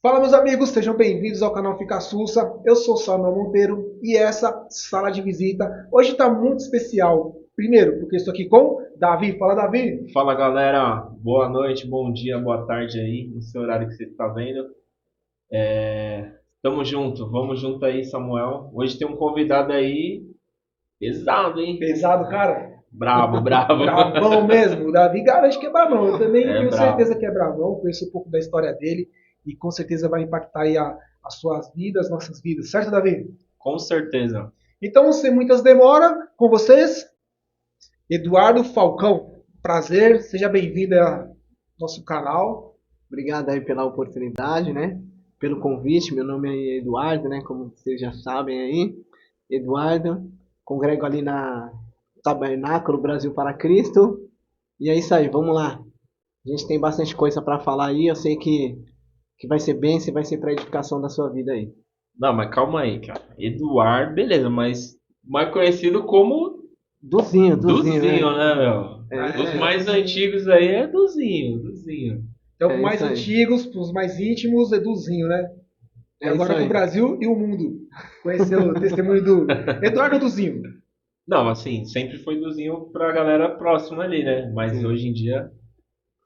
Fala, meus amigos, sejam bem-vindos ao canal Fica Sussa. Eu sou Samuel Monteiro e essa sala de visita hoje está muito especial. Primeiro, porque estou aqui com Davi. Fala, Davi. Fala galera, boa noite, bom dia, boa tarde aí, no seu horário que você está vendo. Tamo junto, vamos junto aí, Samuel. Hoje tem um convidado aí pesado, hein? Pesado, cara. Brabo, brabo. Bravão mesmo. O Davi garante que é bravão. Eu também É tenho certeza brabo. que é bravão. Conheço um pouco da história dele e com certeza vai impactar aí as suas vidas, nossas vidas. Certo, Davi? Com certeza. Então, sem muitas demoras, com vocês, Eduardo Falcão. Prazer, seja bem-vindo ao nosso canal. Obrigado aí pela oportunidade, né? Pelo convite. Meu nome é Eduardo, né? Como vocês já sabem aí. Eduardo, congrego ali na Tabernáculo Brasil para Cristo. E é isso aí, vamos lá. A gente tem bastante coisa para falar aí. Eu sei que vai ser bênção e vai ser para edificação da sua vida aí. Não, mas calma aí, cara. Eduardo, beleza, mas mais conhecido como Duzinho, Duzinho, né? né, meu? Os mais antigos aí é Duzinho. Então, É mais isso aí. antigos, os mais íntimos, Eduzinho, né? E É isso agora para o aí. Brasil e o mundo. Conhecer o testemunho do Eduardo Duzinho. Não, assim, sempre foi Duzinho pra galera próxima ali, né? Mas Sim. hoje em dia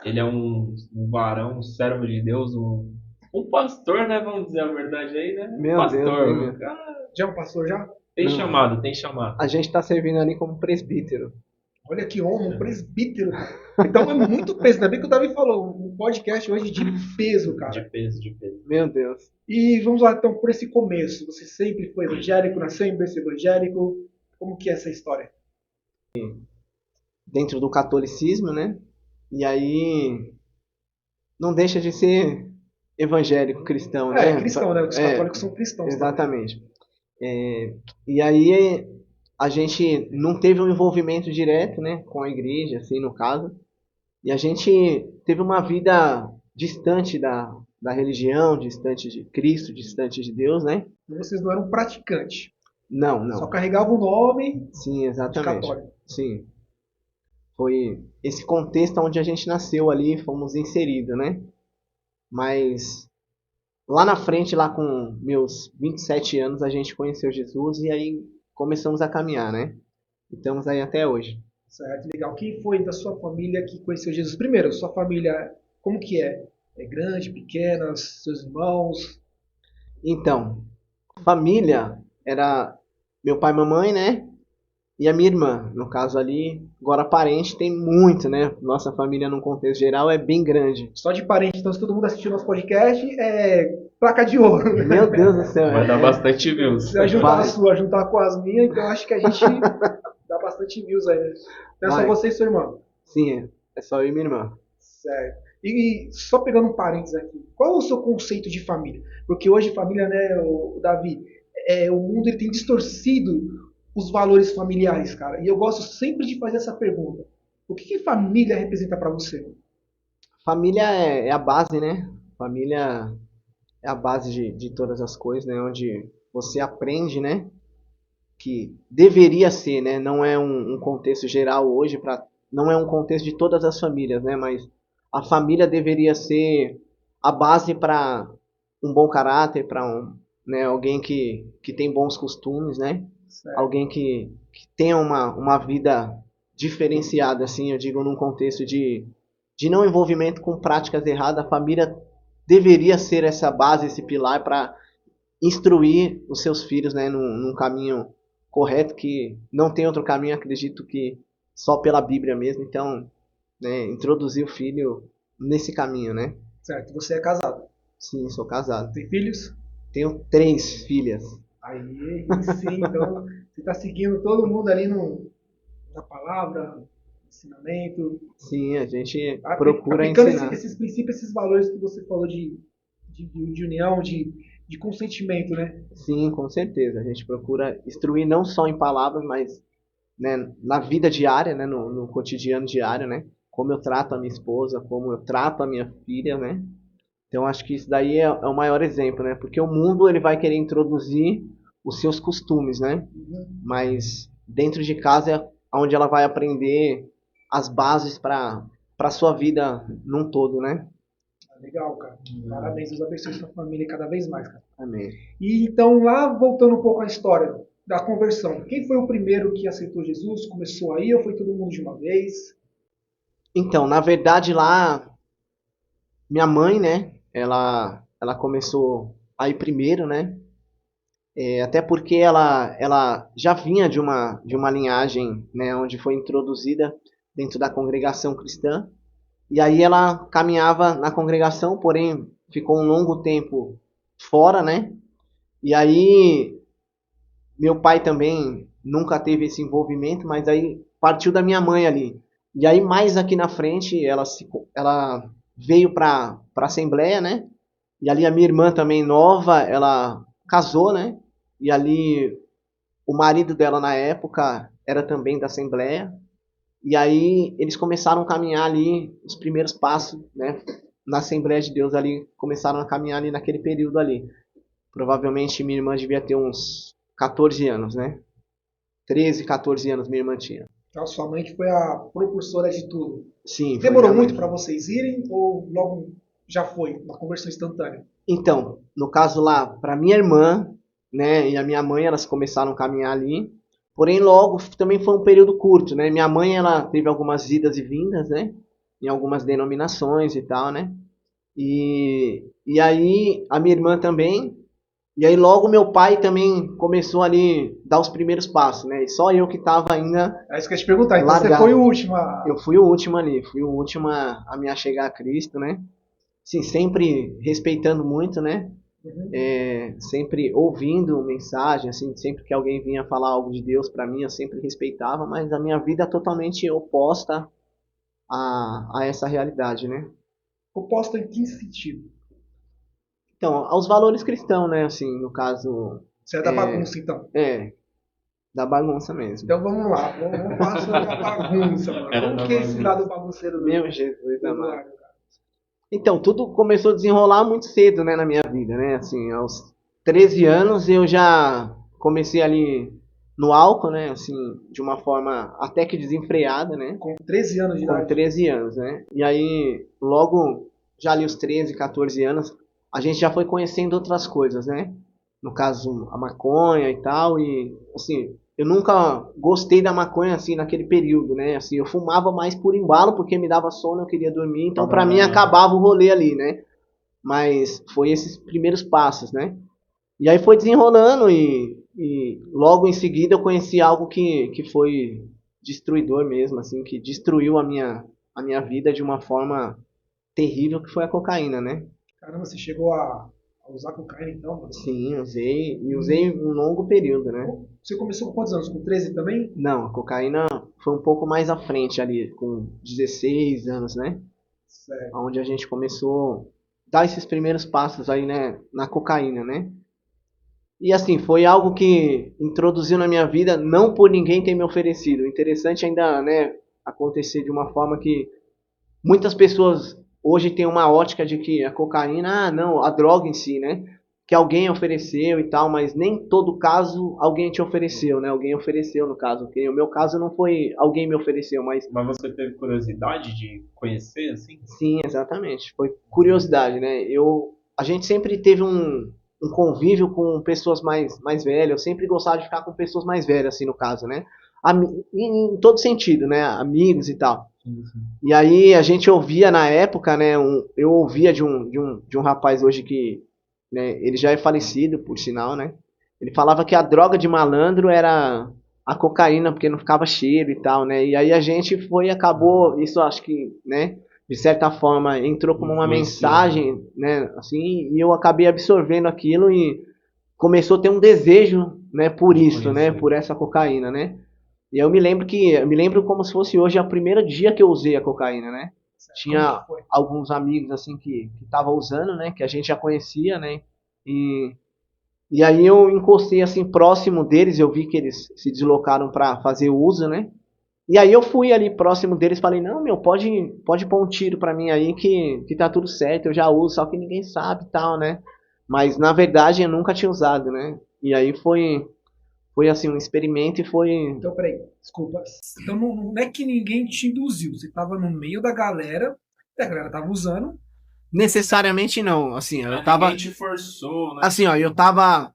ele é um varão, um servo de Deus, um pastor, né? Vamos dizer a verdade aí, né? Um Meu Deus, hein, pastor. meu? Ah, Já é um pastor já? tem Não. chamado, tem chamado. A gente tá servindo ali como presbítero. Olha que honra, um presbítero. Então é muito peso. Ainda bem que o Davi falou. Um podcast hoje de peso, De cara. peso, de peso. Meu Deus. E vamos lá então por esse começo. Você sempre foi evangélico, nasceu em berço evangélico. Como que é essa história? Dentro do catolicismo, né? E aí não deixa de ser evangélico cristão, É, né? cristão, né? Os É, católicos são cristãos também. exatamente. É, e aí a gente não teve um envolvimento direto, né, com a igreja, assim, no caso. E a gente teve uma vida distante da religião, distante de Cristo, distante de Deus, né? Vocês não eram praticantes. Não, Só não. carregavam o nome Sim, de exatamente. católico. Sim. Foi esse contexto onde a gente nasceu ali, fomos inseridos, né? Mas lá na frente, lá com meus 27 anos, a gente conheceu Jesus e aí começamos a caminhar, né? E estamos aí até hoje. Certo, legal. Quem foi da sua família que conheceu Jesus? Primeiro, sua família, como que é? É grande, pequena, seus irmãos? Então, família era meu pai e mamãe, né? E a minha irmã, no caso ali. Agora, parente tem muito, né? Nossa família, num contexto geral, é bem grande. Só de parente, então se todo mundo assistir nosso podcast, é placa de ouro. Meu Deus do céu, Vai dar bastante views. Se eu juntar a vai, sua, juntar com as minhas, então acho que a gente dá bastante views aí, né? Não é só vai. você e seu irmão. Sim, é só eu e minha irmã. Certo. E só pegando um parênteses aqui, qual é o seu conceito de família? Porque hoje família, né, o Davi, o mundo ele tem distorcido os valores familiares, cara. E eu gosto sempre de fazer essa pergunta. O que, que família representa para você? Família é a base, né? Família é a base de todas as coisas, né? Onde você aprende, né? Que deveria ser, né? Não é um contexto geral hoje, não é um contexto de todas as famílias, né? Mas a família deveria ser a base para um bom caráter, para né, alguém que tem bons costumes, né? Certo. Alguém que tenha uma vida diferenciada, assim, eu digo, num contexto de não envolvimento com práticas erradas. A família deveria ser essa base, esse pilar para instruir os seus filhos, né, num caminho correto, que não tem outro caminho, acredito que só pela Bíblia mesmo. Então, né, introduzir o filho nesse caminho, né? Certo. Você é casado. Sim, sou casado. Tem filhos? Tenho 3 filhas. Aí sim, então você está seguindo todo mundo ali no, na palavra, ensinamento, Sim, a gente procura aplicando ensinar. esses princípios, esses valores que você falou de união, de consentimento, né? Sim, com certeza. A gente procura instruir não só em palavras, mas, né, na vida diária, né, no cotidiano diário, né? Como eu trato a minha esposa, como eu trato a minha filha, né? Então acho que isso daí é o maior exemplo, né? Porque o mundo ele vai querer introduzir os seus costumes, né? Mas dentro de casa é onde ela vai aprender as bases para sua vida num todo, né? Legal, cara. Parabéns, Deus abençoe sua família cada vez mais, cara. Amém. E então, lá, voltando um pouco à história da conversão, quem foi o primeiro que aceitou Jesus? Começou aí ou foi todo mundo de uma vez? Então, na verdade, lá, minha mãe, né, ela começou aí primeiro, né, até porque ela já vinha de uma linhagem, né, onde foi introduzida dentro da congregação cristã, e aí ela caminhava na congregação, porém ficou um longo tempo fora, né, e aí meu pai também nunca teve esse envolvimento, mas aí partiu da minha mãe ali. E aí mais aqui na frente ela veio para a Assembleia, né? E ali a minha irmã também nova, ela casou, né? E ali o marido dela na época era também da Assembleia. E aí eles começaram a caminhar ali os primeiros passos, né? Na Assembleia de Deus ali, começaram a caminhar ali naquele período ali. Provavelmente minha irmã devia ter uns 14 anos, né? 13, 14 anos minha irmã tinha. Então, sua mãe que foi a propulsora de tudo. Sim, Demorou muito para vocês irem ou logo já foi uma conversão instantânea? Então, no caso lá, para minha irmã, né, e a minha mãe, elas começaram a caminhar ali. Porém, logo também foi um período curto, né? Minha mãe, ela teve algumas idas e vindas, né? Em algumas denominações e tal, né? E aí a minha irmã também. E aí logo meu pai também começou ali a dar os primeiros passos, né? E só eu que estava ainda É isso que eu ia te perguntar. Então largado. você foi o último a... Eu fui o último ali, fui o último a me achegar a Cristo, né? Sim, sempre respeitando muito, né? Sempre ouvindo mensagem, assim, sempre que alguém vinha falar algo de Deus para mim, eu sempre respeitava, mas a minha vida é totalmente oposta a essa realidade, né? Oposta em que sentido? Então, aos valores cristãos, né? Assim, no caso, Você é da bagunça, então. Da bagunça mesmo. Então vamos lá, vamos falar sobre a bagunça, mano. Como que é esse lado bagunceiro do Meu Jesus do amado. Eduardo, cara? Então, tudo começou a desenrolar muito cedo, né, na minha vida, né? Assim, aos 13 anos eu já comecei ali no álcool, né? Assim, de uma forma até que desenfreada, né? Com 13 anos de Com idade. 13 anos, né? E aí, logo, já ali os 13, 14 anos, a gente já foi conhecendo outras coisas, né? No caso, a maconha e tal, e assim, eu nunca gostei da maconha assim naquele período, né? Assim, eu fumava mais por embalo porque me dava sono, eu queria dormir, então pra mim acabava o rolê ali, né? Mas foi esses primeiros passos, né? E aí foi desenrolando e logo em seguida eu conheci algo que foi destruidor mesmo, assim, que destruiu a minha vida de uma forma terrível, que foi a cocaína, né? Caramba, você chegou a usar cocaína então, mano? Sim, usei um longo período, né? Você começou com quantos anos? Com 13 também? Não, a cocaína foi um pouco mais à frente ali, com 16 anos, né? Certo. Onde a gente começou a dar esses primeiros passos aí, né, na cocaína, né? E assim, foi algo que introduziu na minha vida, não por ninguém ter me oferecido. O interessante ainda, né, acontecer de uma forma que muitas pessoas hoje têm uma ótica de que a cocaína, não, a droga em si, né? Que alguém ofereceu e tal, mas nem todo caso alguém te ofereceu, né? Alguém ofereceu no caso. Porque o meu caso não foi alguém me ofereceu, mas... Mas você teve curiosidade de conhecer, assim? Sim, exatamente. Foi curiosidade, né? A gente sempre teve um convívio com pessoas mais velhas. Eu sempre gostava de ficar com pessoas mais velhas, assim, no caso, né? Em todo sentido, né? Amigos e tal. Sim. E aí a gente ouvia na época, né? Eu ouvia de um rapaz hoje que, né, ele já é falecido, por sinal, né? Ele falava que a droga de malandro era a cocaína, porque não ficava cheiro e tal, né? E aí a gente acabou, isso acho que, né? De certa forma entrou como uma mensagem, né? Assim, e eu acabei absorvendo aquilo e começou a ter um desejo, né? Por isso, né? Por essa cocaína, né? E eu me lembro como se fosse hoje o primeiro dia que eu usei a cocaína, né? Tinha alguns amigos assim que estavam usando, né? Que a gente já conhecia, né? E aí eu encostei assim próximo deles, eu vi que eles se deslocaram para fazer uso, né? E aí eu fui ali próximo deles, falei, não, meu, pode pôr um tiro pra mim aí que tá tudo certo, eu já uso, só que ninguém sabe e tal, né? Mas na verdade eu nunca tinha usado, né? E aí foi assim um experimento e foi... Então, peraí, desculpa. Então não é que ninguém te induziu, você tava no meio da galera, e a galera tava usando, necessariamente não, assim, eu Ninguém tava, te forçou, né? assim, ó, eu tava,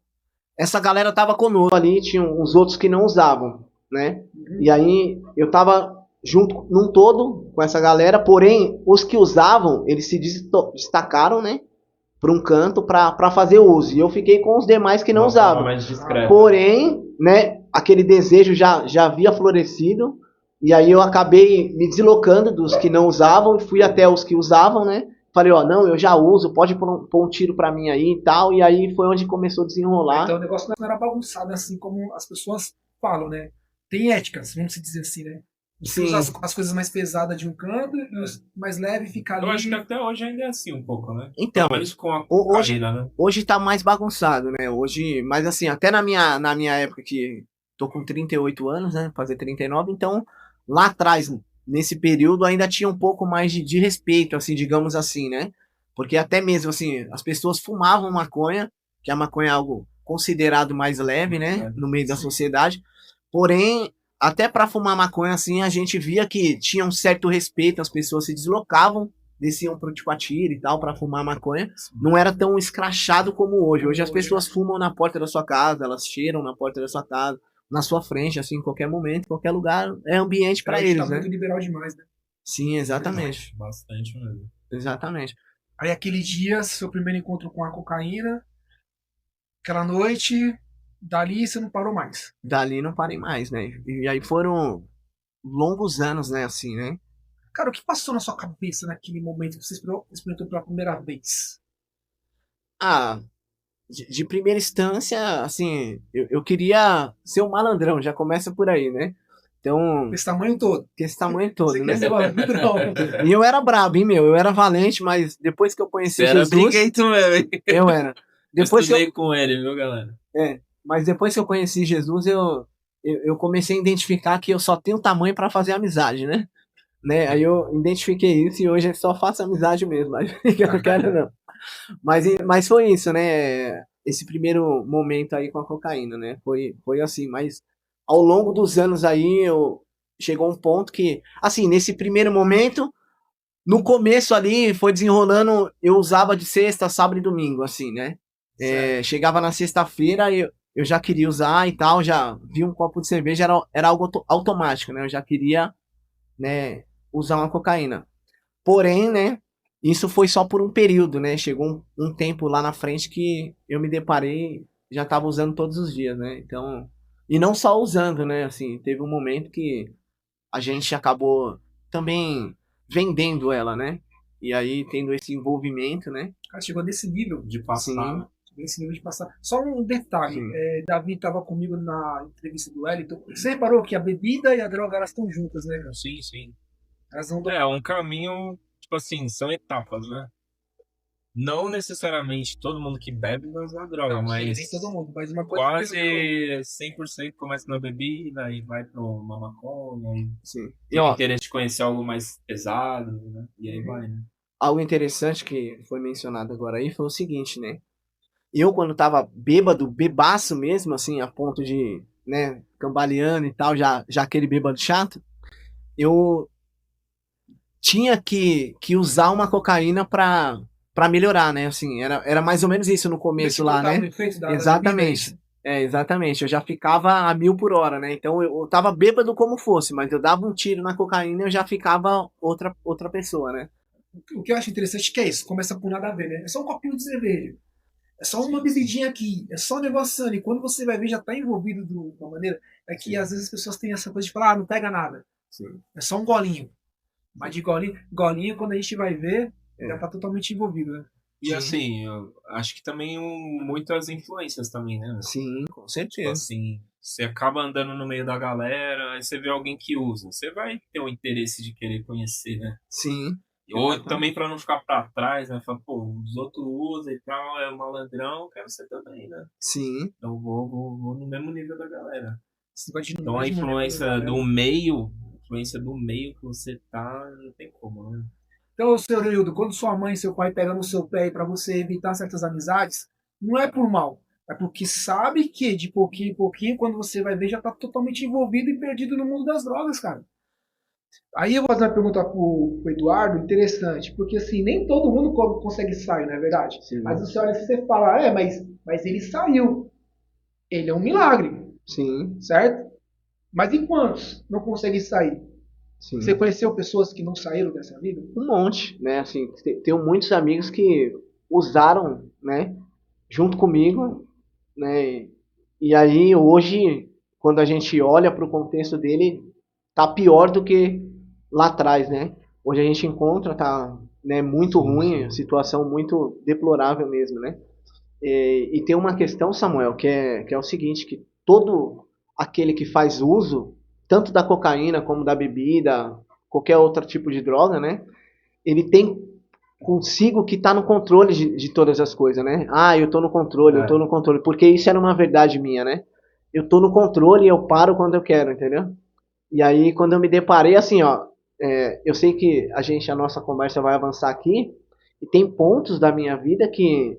essa galera tava conosco ali, tinha uns outros que não usavam, né? E aí eu tava junto num todo com essa galera, porém os que usavam, eles se destacaram, né? Para um canto para fazer uso. E eu fiquei com os demais que não Uma forma usavam. mais discreta. Porém, né, aquele desejo já havia florescido. E aí eu acabei me deslocando dos que não usavam e fui até os que usavam, né? Falei, ó, não, eu já uso, pode pôr um tiro pra mim aí e tal. E aí foi onde começou a desenrolar. Então o negócio não era bagunçado assim como as pessoas falam, né? Tem éticas, vamos dizer assim, né? Você usa as coisas mais pesadas de um canto e os mais leves ficar ali. Eu acho que até hoje ainda é assim um pouco, né? Então, pelo menos com a hoje, cocaína, né? hoje tá mais bagunçado, né? Hoje, mas assim, até na minha época que tô com 38 anos, né? Fazer 39, então lá atrás, nesse período, ainda tinha um pouco mais de respeito, assim, digamos assim, né? Porque até mesmo assim, as pessoas fumavam maconha, que a maconha é algo considerado mais leve, né? No meio da sociedade. Porém, até para fumar maconha, assim, a gente via que tinha um certo respeito, as pessoas se deslocavam, desciam pro Ticoatira e tal para fumar maconha. Não era tão escrachado como hoje. Hoje as pessoas fumam na porta da sua casa, elas cheiram na porta da sua casa, na sua frente, assim, em qualquer momento, qualquer lugar, é ambiente para eles, tá né? muito liberal demais, né? Sim, exatamente. Bastante mesmo. Exatamente. Aí aquele dia, seu primeiro encontro com a cocaína, aquela noite, dali você não parou mais. Dali não parei mais, né? E aí foram longos anos, né, assim, né? Cara, o que passou na sua cabeça naquele momento que você experimentou pela primeira vez? Ah, de primeira instância, assim, eu queria ser um malandrão, já começa por aí, né? Então, Esse tamanho todo. esse tamanho todo, Você né? quer ser malandrão. E eu era brabo, hein, meu? Eu era valente, mas depois que eu conheci Você era Jesus, briguento mesmo, hein? eu era. Eu Depois que estudei com ele, viu, galera? mas depois que eu conheci Jesus, eu comecei a identificar que eu só tenho tamanho pra fazer amizade, né? Aí eu identifiquei isso e hoje eu só faço amizade mesmo, mas eu não quero não. Mas foi isso, né? Esse primeiro momento aí com a cocaína, né? Foi assim, mas ao longo dos anos aí chegou um ponto que, assim, nesse primeiro momento, no começo ali foi desenrolando, eu usava de sexta, sábado e domingo, assim, né? Chegava na sexta-feira, eu já queria usar e tal, já vi um copo de cerveja, era algo automático, né? Eu já queria, né, usar uma cocaína. Porém, né, isso foi só por um período, né? Chegou um tempo lá na frente que eu me deparei, já estava usando todos os dias, né? Então, e não só usando, né? Assim, teve um momento que a gente acabou também vendendo ela, né? E aí tendo esse envolvimento, né? Cara, chegou nesse nível. De passar. Sim. Chegou nesse nível de passar. Só um detalhe. Sim. Davi estava comigo na entrevista do Wellington. Você reparou que a bebida e a droga elas estão juntas, né? Sim, sim. Elas não É um caminho, tipo assim, são etapas, né? Não necessariamente todo mundo que bebe vai usar droga, mas nem todo mundo, mas uma coisa quase 100% começa na bebida, aí vai pro maconha, aí Sim. E tem ó, interesse de conhecer algo mais pesado, né? E aí vai, né? algo interessante que foi mencionado agora aí foi o seguinte, né? Eu, quando tava bêbado, bebaço mesmo, assim, a ponto de, né, cambaleando e tal, já aquele bêbado chato, eu tinha que usar uma cocaína pra melhorar, né? Assim, era mais ou menos isso no começo lá, né? Exatamente. Exatamente. Eu já ficava a 1000 por hora, né? Então eu tava bêbado como fosse, mas eu dava um tiro na cocaína e eu já ficava outra pessoa, né? O que eu acho interessante é que é isso, começa por nada a ver, né? É só um copinho de cerveja. É só uma bebidinha aqui, é só um negócio ali. Quando você vai ver, já tá envolvido de uma maneira. É que às vezes as pessoas têm essa coisa de falar, não pega nada. Sim. É só um golinho. Mas de golinho, quando a gente vai ver, já tá totalmente envolvido, né? E assim, eu acho que também muitas influências também, né? Sim, com Tipo certeza. assim, você acaba andando no meio da galera, aí você vê alguém que usa, você vai ter o interesse de querer conhecer, né? Sim. Ou também pra não ficar pra trás, né? Falar, pô, os outros usam e tal, é malandrão, eu quero ser também, né? Sim. Então vou no mesmo nível da galera. Então a mesmo influência nível, do meio, que você tá, não tem como, né? Então, seu Leildo, quando sua mãe e seu pai pegam no seu pé para você evitar certas amizades, não é por mal. É porque sabe que de pouquinho em pouquinho, quando você vai ver, já tá totalmente envolvido e perdido no mundo das drogas, cara. Aí eu vou fazer uma pergunta pro Eduardo, interessante, porque assim, nem todo mundo consegue sair, não é verdade? Sim. Mas você olha e você fala, mas ele saiu. Ele é um milagre, Sim, certo? Mas e quantos não conseguem sair? sim. Você conheceu pessoas que não saíram dessa vida? Um monte, né? Assim, tenho muitos amigos que usaram, né, junto comigo, né? E aí hoje, quando a gente olha para o contexto dele, tá pior do que lá atrás, né? Hoje a gente encontra, tá, né, muito ruim, situação muito deplorável mesmo, né? E tem uma questão, Samuel, que é o seguinte, que todo aquele que faz uso, tanto da cocaína como da bebida, qualquer outro tipo de droga, né? Ele tem consigo que tá no controle de todas as coisas, né? Ah, eu tô no controle, eu tô no controle. Porque isso era uma verdade minha, né? Eu tô no controle e eu paro quando eu quero, entendeu? E aí, quando eu me deparei, assim, ó, eu sei que a nossa conversa vai avançar aqui, e tem pontos da minha vida que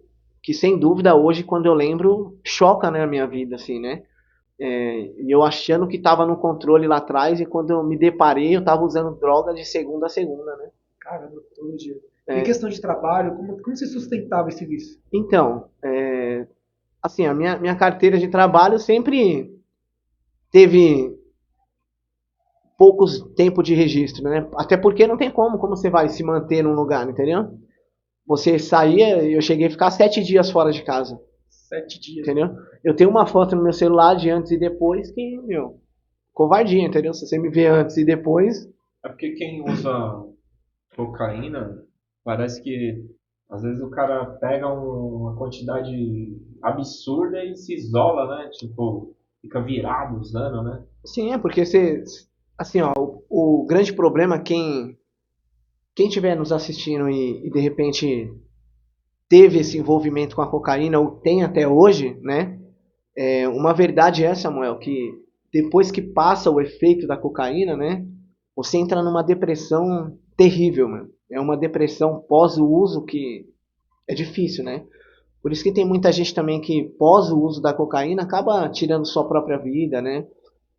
sem dúvida, hoje, quando eu lembro, choca, né, a minha vida, assim, né? E eu achando que tava no controle lá atrás, e quando eu me deparei, eu tava usando droga de segunda a segunda, né? Caramba, todo dia. Em É, questão de trabalho, como você sustentava esse vício? então, assim, a minha carteira de trabalho sempre teve poucos tempo de registro, né? Até porque não tem como você vai se manter num lugar, entendeu? Você saía, eu cheguei a ficar 7 dias fora de casa, 7 dias. entendeu? Eu tenho uma foto no meu celular de antes e depois que, meu, covardia, entendeu? Se você me vê antes e depois, É porque quem usa cocaína, parece que às vezes o cara pega uma quantidade absurda e se isola, né? Tipo, fica virado usando, né? sim, é porque você, assim, ó, o grande problema, quem estiver nos assistindo e de repente teve esse envolvimento com a cocaína ou tem até hoje, né? Uma verdade é, Samuel, que depois que passa o efeito da cocaína, né? Você entra numa depressão terrível, mano. É uma depressão pós o uso que é difícil, né? Por isso que tem muita gente também que pós o uso da cocaína acaba tirando sua própria vida, né?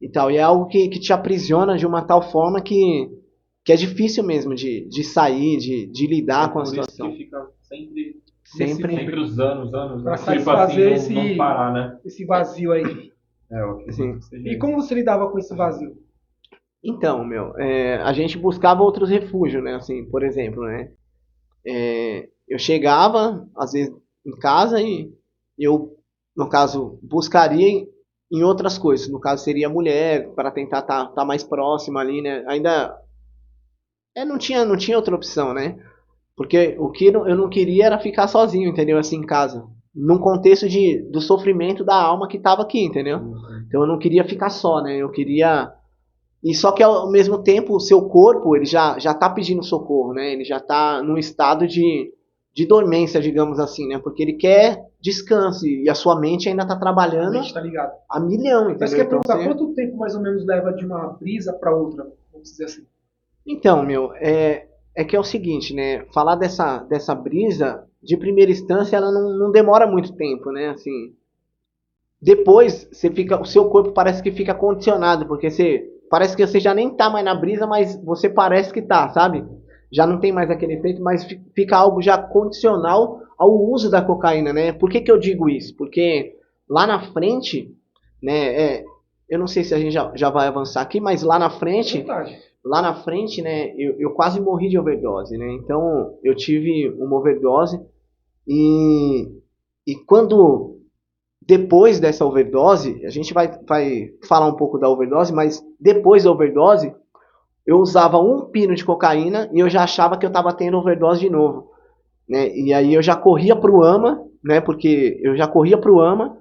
E tal. E é algo que te aprisiona de uma tal forma que é difícil mesmo de sair, de É lidar com a por isso que situação. fica sempre, Sempre. sempre usando, Para né? Tipo assim, satisfazer não parar, né? esse vazio aí. É, eu acredito Assim. que seja E isso. como você lidava com esse vazio? Então, meu, a gente buscava outros refúgios, né? Assim, por exemplo, né? Eu chegava, às vezes, em casa e eu, no caso, buscaria em outras coisas. No caso, seria mulher, para tentar estar mais próxima ali, né? Ainda não tinha outra opção, né? Porque o que eu não queria era ficar sozinho, entendeu? Assim, em casa. Num contexto do sofrimento da alma que estava aqui, entendeu? Então eu não queria ficar só, né? Eu queria. E só que ao mesmo tempo o seu corpo ele já tá pedindo socorro, né? Ele já tá num estado de dormência, digamos assim, né? Porque ele quer descanso e a sua mente ainda tá A trabalhando gente tá ligado. a milhão, Mas entendeu? quer Então, perguntar quanto tempo mais ou menos leva de uma brisa para outra? Vamos dizer assim. então, meu, é que é o seguinte, né? Falar dessa brisa, de primeira instância, ela não demora muito tempo, né? Assim, depois o seu corpo parece que fica condicionado, porque parece que você já nem tá mais na brisa, mas você parece que tá, sabe? Já não tem mais aquele efeito, mas fica algo já condicional ao uso da cocaína, né? Por que eu digo isso? Porque lá na frente, né? Eu não sei se a gente já vai avançar aqui, mas Vontade. lá na frente, né? Eu quase morri de overdose, né? Então eu tive uma overdose e, e quando depois dessa overdose, a gente vai falar um pouco da overdose, mas depois da overdose, eu usava um pino de cocaína e eu já achava que eu estava tendo overdose de novo, né? E aí eu já corria pro AMA, né? Porque eu já corria pro AMA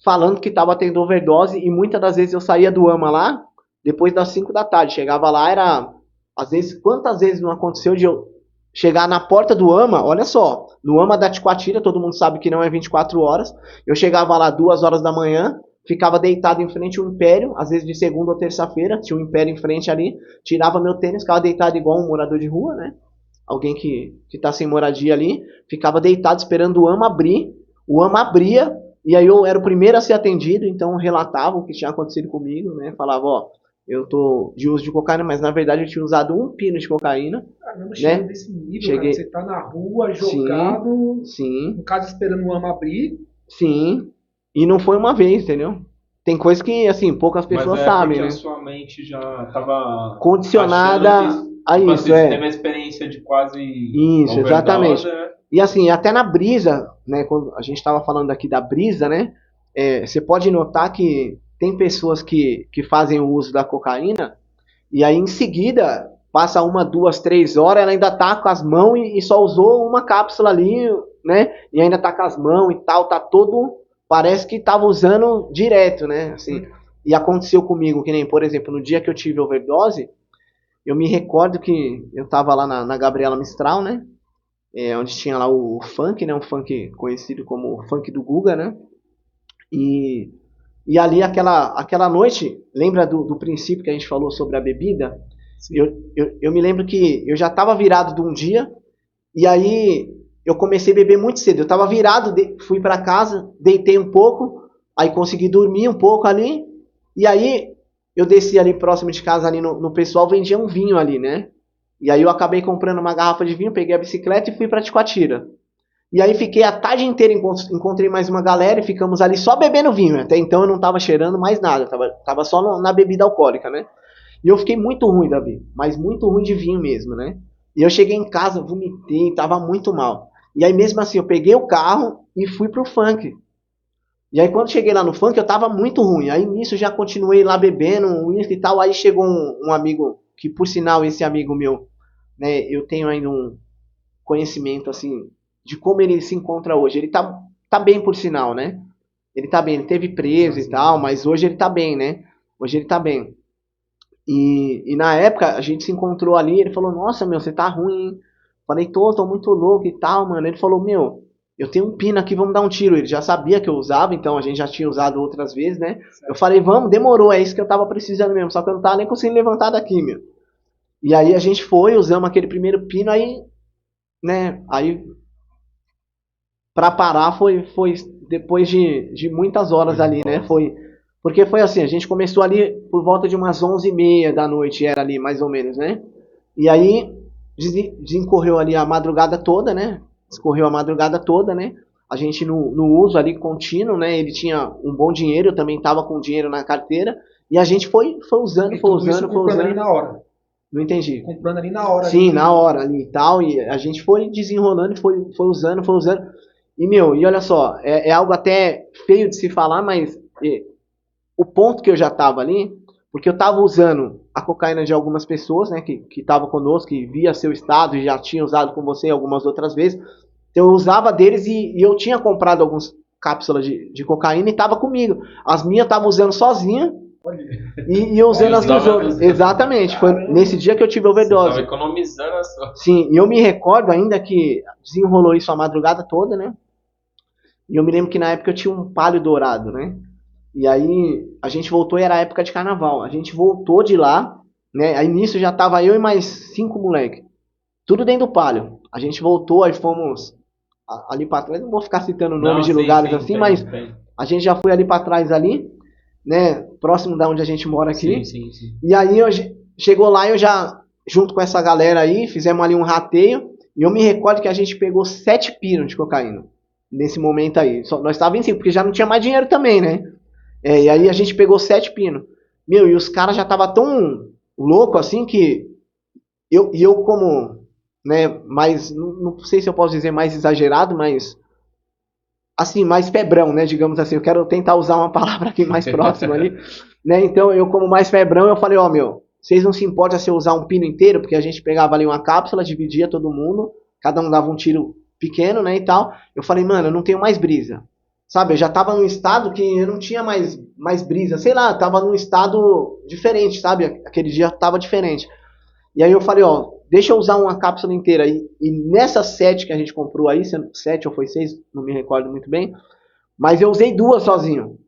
falando que estava tendo overdose e muitas das vezes eu saía do AMA lá depois das 5 da tarde, chegava lá era às vezes quantas vezes não aconteceu de eu chegar na porta do AMA, olha só, no AMA da Ticoatira, todo mundo sabe que não é 24 horas. Eu chegava lá 2 horas da manhã, ficava deitado em frente ao Império, às vezes de segunda ou terça-feira, tinha um Império em frente ali, tirava meu tênis, ficava deitado igual um morador de rua, né? Alguém que tá sem moradia ali, ficava deitado esperando o AMA abrir, o AMA abria, e aí eu era o primeiro a ser atendido, então relatava o que tinha acontecido comigo, né? Falava, ó, eu tô de uso de cocaína, mas na verdade eu tinha usado um pino de cocaína. Caramba, né? chegou desse nível, Cheguei. cara. Você tá na rua, Sim, jogado, sim, no caso esperando o ama abrir. sim. E não foi uma vez, entendeu? Tem coisa que, assim, poucas Mas pessoas é sabem, porque a né? sua mente já tava Condicionada achando que, a tipo assim, isso, você é. teve a experiência de quase Isso, overdose, exatamente. né? E assim, até na brisa, né? Quando a gente estava falando aqui da brisa, né? Você pode notar que tem pessoas que fazem o uso da cocaína e aí em seguida passa 1, 2, 3 horas, ela ainda tá com as mãos e só usou uma cápsula ali, né? E ainda tá com as mãos e tal, tá todo. Parece que tava usando direto, né? Assim, e aconteceu comigo, que nem, por exemplo, no dia que eu tive overdose, eu me recordo que eu tava lá na Gabriela Mistral, né? Onde tinha lá o funk, né? Um funk conhecido como o funk do Guga, né? E, e ali aquela noite, lembra do princípio que a gente falou sobre a bebida? Eu me lembro que eu já estava virado de um dia, e aí eu comecei a beber muito cedo. Eu estava virado, fui para casa, deitei um pouco, aí consegui dormir um pouco ali, e aí eu desci ali próximo de casa, ali no pessoal, vendia um vinho ali, né? E aí eu acabei comprando uma garrafa de vinho, peguei a bicicleta e fui para Ticoatira. E aí fiquei a tarde inteira, encontrei mais uma galera e ficamos ali só bebendo vinho. Até então eu não estava cheirando mais nada, tava só na bebida alcoólica, né? E eu fiquei muito ruim, Davi, mas muito ruim de vinho mesmo, né? E eu cheguei em casa, vomitei, tava muito mal. E aí mesmo assim, eu peguei o carro e fui pro funk. E aí quando cheguei lá no funk, eu tava muito ruim. Aí nisso eu já continuei lá bebendo, uísque e tal. Aí chegou um amigo, que por sinal esse amigo meu, né, eu tenho ainda um conhecimento assim de como ele se encontra hoje. Ele tá bem por sinal, né? Ele tá bem, ele teve preso e tal, mas hoje ele tá bem, né? Hoje ele tá bem. E na época a gente se encontrou ali, ele falou, nossa, meu, você tá ruim, hein? Falei, tô muito louco e tal, mano. Ele falou, meu, eu tenho um pino aqui, vamos dar um tiro. Ele já sabia que eu usava, então a gente já tinha usado outras vezes, né? Eu falei, vamos, demorou, é isso que eu tava precisando mesmo, só que eu não tava nem conseguindo levantar daqui, meu. E aí a gente foi, usamos aquele primeiro pino, aí, né, aí pra parar foi depois de muitas horas ali, né? Porque foi assim, a gente começou ali por volta de umas 11h30 da noite, era ali mais ou menos, né? E aí desencorreu ali a madrugada toda, né? Escorreu a madrugada toda, né? A gente no uso ali contínuo, né? Ele tinha um bom dinheiro, eu também tava com dinheiro na carteira. E a gente foi usando, E foi tudo isso usando, foi comprando ali usando. na hora. Não entendi. Comprando ali na hora. Sim, ali. na hora ali e tal. E a gente foi desenrolando, foi usando, foi usando. E, meu, e olha só, é algo até feio de se falar, mas o ponto que eu já tava ali, porque eu tava usando a cocaína de algumas pessoas, né, que estavam conosco, que via seu estado e já tinha usado com você algumas outras vezes. Então eu usava deles e eu tinha comprado algumas cápsulas de cocaína e tava comigo. As minhas eu tava usando sozinha e eu usando as dos outros. Exatamente, foi nesse dia que eu tive overdose. Você tava economizando a sua. Sim, e eu me recordo ainda que desenrolou isso a madrugada toda, né? E eu me lembro que na época eu tinha um palio dourado, né? E aí a gente voltou e era época de carnaval. A gente voltou de lá, né? Aí nisso já tava eu e mais 5 moleque. Tudo dentro do palio. A gente voltou, aí fomos ali pra trás. Não vou ficar citando nomes de lugares assim, mas a gente já foi ali pra trás ali, né? Próximo da onde a gente mora aqui. Sim. E aí chegou lá eu já, junto com essa galera aí, fizemos ali um rateio. E eu me recordo que a gente pegou 7 pinos de cocaína. Nesse momento aí. Nós estávamos em 5, porque já não tinha mais dinheiro também, né? E aí a gente pegou 7 pinos. Meu, e os caras já estavam tão louco assim que eu como, né, mais, não sei se eu posso dizer mais exagerado, mas assim, mais febrão, né, digamos assim. Eu quero tentar usar uma palavra aqui mais próxima ali, né? Então eu como mais febrão, eu falei, ó, meu, vocês não se importam se eu usar um pino inteiro, porque a gente pegava ali uma cápsula, dividia todo mundo, cada um dava um tiro pequeno, né, e tal. Eu falei, mano, eu não tenho mais brisa. Sabe, eu já tava num estado que eu não tinha mais brisa. Sei lá, eu tava num estado diferente, sabe? Aquele dia tava diferente. E aí eu falei, ó, deixa eu usar uma cápsula inteira. E nessas 7 que a gente comprou aí, 7 ou foi 6, não me recordo muito bem. Mas eu usei 2 sozinho.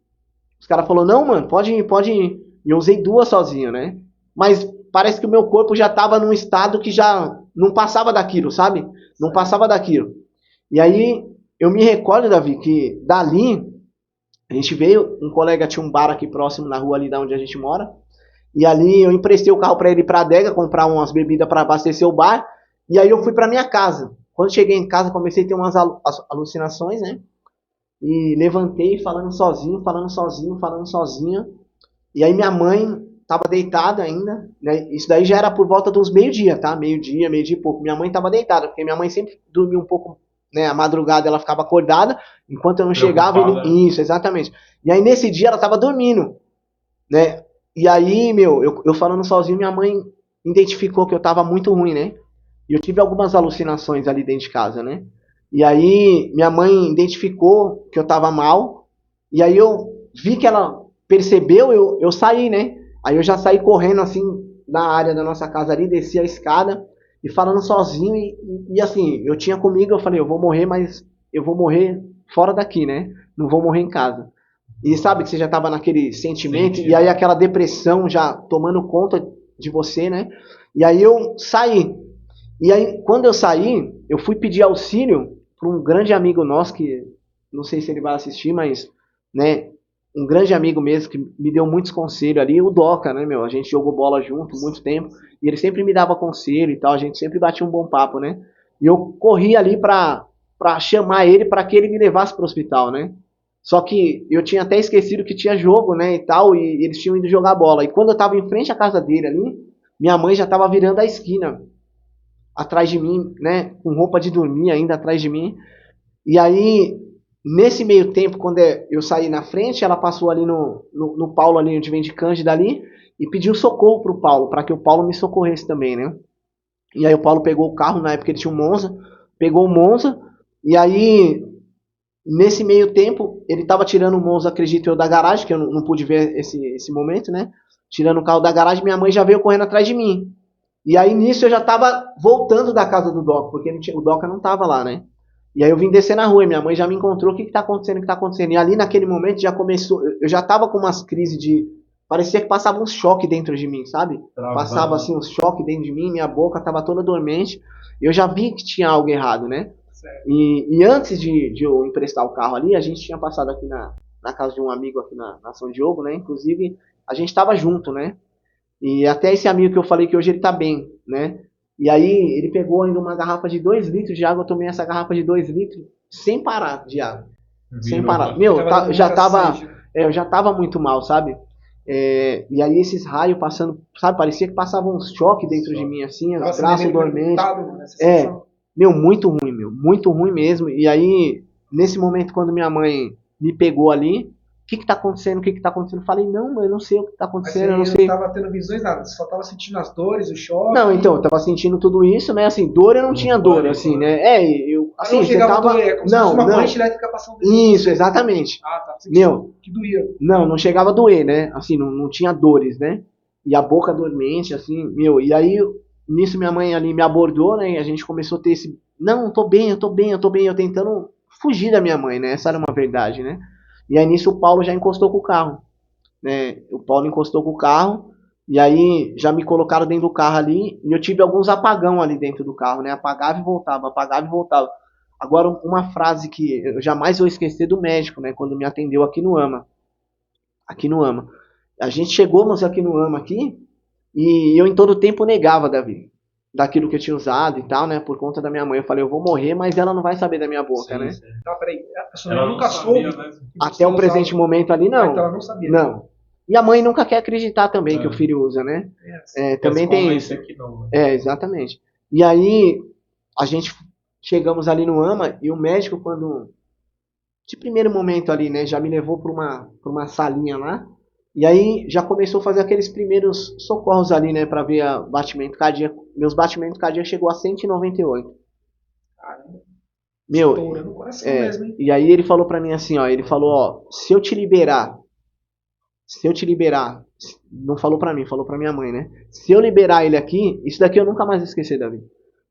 Os caras falaram, não, mano, pode ir. E eu usei 2 sozinho, né? Mas parece que o meu corpo já tava num estado que já não passava daquilo, sabe? Não passava daquilo. E aí eu me recordo, Davi, que dali a gente veio, um colega tinha um bar aqui próximo na rua ali da onde a gente mora, E ali eu emprestei o carro para ele ir pra adega, comprar umas bebidas para abastecer o bar. E aí eu fui pra minha casa. Quando cheguei em casa, comecei a ter umas alucinações, né? E levantei falando sozinho, falando sozinho, falando sozinho. E aí minha mãe tava deitada ainda, né? Isso daí já era por volta dos meio-dia, tá? Meio-dia e pouco. Minha mãe tava deitada, porque minha mãe sempre dormia um pouco, né? A madrugada ela ficava acordada, enquanto eu não chegava, ele... Isso, exatamente. E aí nesse dia ela tava dormindo, né? E aí, eu falando sozinho, minha mãe identificou que eu tava muito ruim, né? E eu tive algumas alucinações ali dentro de casa, né? E aí minha mãe identificou que eu tava mal, e aí eu vi que ela percebeu, eu saí, né? Aí eu já saí correndo assim na área da nossa casa ali, desci a escada e falando sozinho e assim, eu tinha comigo, eu falei, eu vou morrer, mas eu vou morrer fora daqui, né? Não vou morrer em casa. E sabe que você já tava naquele sentimento, e aí aquela depressão já tomando conta de você, né? E aí eu saí. E aí, quando eu saí, eu fui pedir auxílio para um grande amigo nosso, que não sei se ele vai assistir, mas, né, um grande amigo mesmo, que me deu muitos conselhos ali, o Doca, né, meu? A gente jogou bola junto muito tempo, e ele sempre me dava conselho e tal, a gente sempre batia um bom papo, né? E eu corri ali pra chamar ele, para que ele me levasse pro hospital, né? Só que eu tinha até esquecido que tinha jogo, né, e tal, e eles tinham ido jogar bola. E quando eu tava em frente à casa dele ali, minha mãe já tava virando a esquina atrás de mim, né, com roupa de dormir ainda atrás de mim. E aí, nesse meio tempo, quando eu saí na frente, ela passou ali no Paulo, ali onde vende Cândida ali, e pediu socorro pro Paulo, para que o Paulo me socorresse também, né? E aí o Paulo pegou o carro, na época ele tinha um Monza, pegou o Monza, e aí, nesse meio tempo, ele tava tirando o Monza, acredito eu, da garagem, que eu não pude ver esse momento, né? Tirando o carro da garagem, minha mãe já veio correndo atrás de mim. E aí nisso eu já tava voltando da casa do Doca, porque o Doca não tava lá, né? E aí eu vim descer na rua e minha mãe já me encontrou, o que tá acontecendo, o que tá acontecendo? E ali naquele momento já começou, eu já tava com umas crises de, parecia que passava um choque dentro de mim, sabe? Travando. Passava assim um choque dentro de mim, minha boca tava toda dormente, eu já vi que tinha algo errado, né? E antes de eu emprestar o carro ali, a gente tinha passado aqui na casa de um amigo aqui na São Diogo, né? Inclusive, a gente tava junto, né? E até esse amigo que eu falei que hoje ele tá bem, né? E aí ele pegou ainda uma garrafa de 2 litros de água, eu tomei essa garrafa de 2 litros sem parar de água. Sem parar. Meu, eu já tava muito mal, sabe? E aí esses raios passando, sabe? Parecia que passava um choque dentro de mim, assim, os braços dormentes. Muito ruim mesmo. E aí, nesse momento, quando minha mãe me pegou ali, o que tá acontecendo? O que tá acontecendo? Eu falei, não, eu não sei o que tá acontecendo, eu não sei. Você não tava tendo visões, nada, você só tava sentindo as dores, o choque. Não, então, eu tava sentindo tudo isso, né? Assim, dor eu não tinha dor, assim, né? Assim, não chegava tava... a doer, como se fosse uma corrente elétrica passando dentro. Isso, exatamente. Tá. Meu, que doía. Não chegava a doer, né? Assim, não tinha dores, né? E a boca dormente, assim, meu. E aí, nisso minha mãe ali me abordou, né? E a gente começou a ter esse... Não, eu tô bem. Eu tentando fugir da minha mãe, né? Essa era uma verdade, né? E aí nisso o Paulo já encostou com o carro, né? O Paulo encostou com o carro e aí já me colocaram dentro do carro ali e eu tive alguns apagão ali dentro do carro, né? Apagava e voltava. Agora uma frase que eu jamais vou esquecer do médico, né? Quando me atendeu aqui no AMA. A gente chegou aqui no AMA aqui e eu em todo tempo negava, Davi, daquilo que eu tinha usado e tal, né? Por conta da minha mãe. Eu falei, eu vou morrer, mas ela não vai saber da minha boca, né? Tá, peraí. A sua mãe nunca soube. Até o presente momento ali, não. Então ela não sabia. Não. E a mãe nunca quer acreditar também que o filho usa, né? Também tem isso. Exatamente. E aí, a gente chegamos ali no AMA e o médico, quando... De primeiro momento ali, né? Já me levou pra uma salinha lá. E aí já começou a fazer aqueles primeiros socorros ali, né, pra ver o batimento cardíaco. Meus batimentos cardíacos chegou a 198. Caramba. Meu, estourando o coração mesmo, hein? E aí ele falou pra mim assim, ó, ele falou, ó, se eu te liberar, não falou pra mim, falou pra minha mãe, né? Se eu liberar ele aqui, isso daqui eu nunca mais vou esquecer, Davi.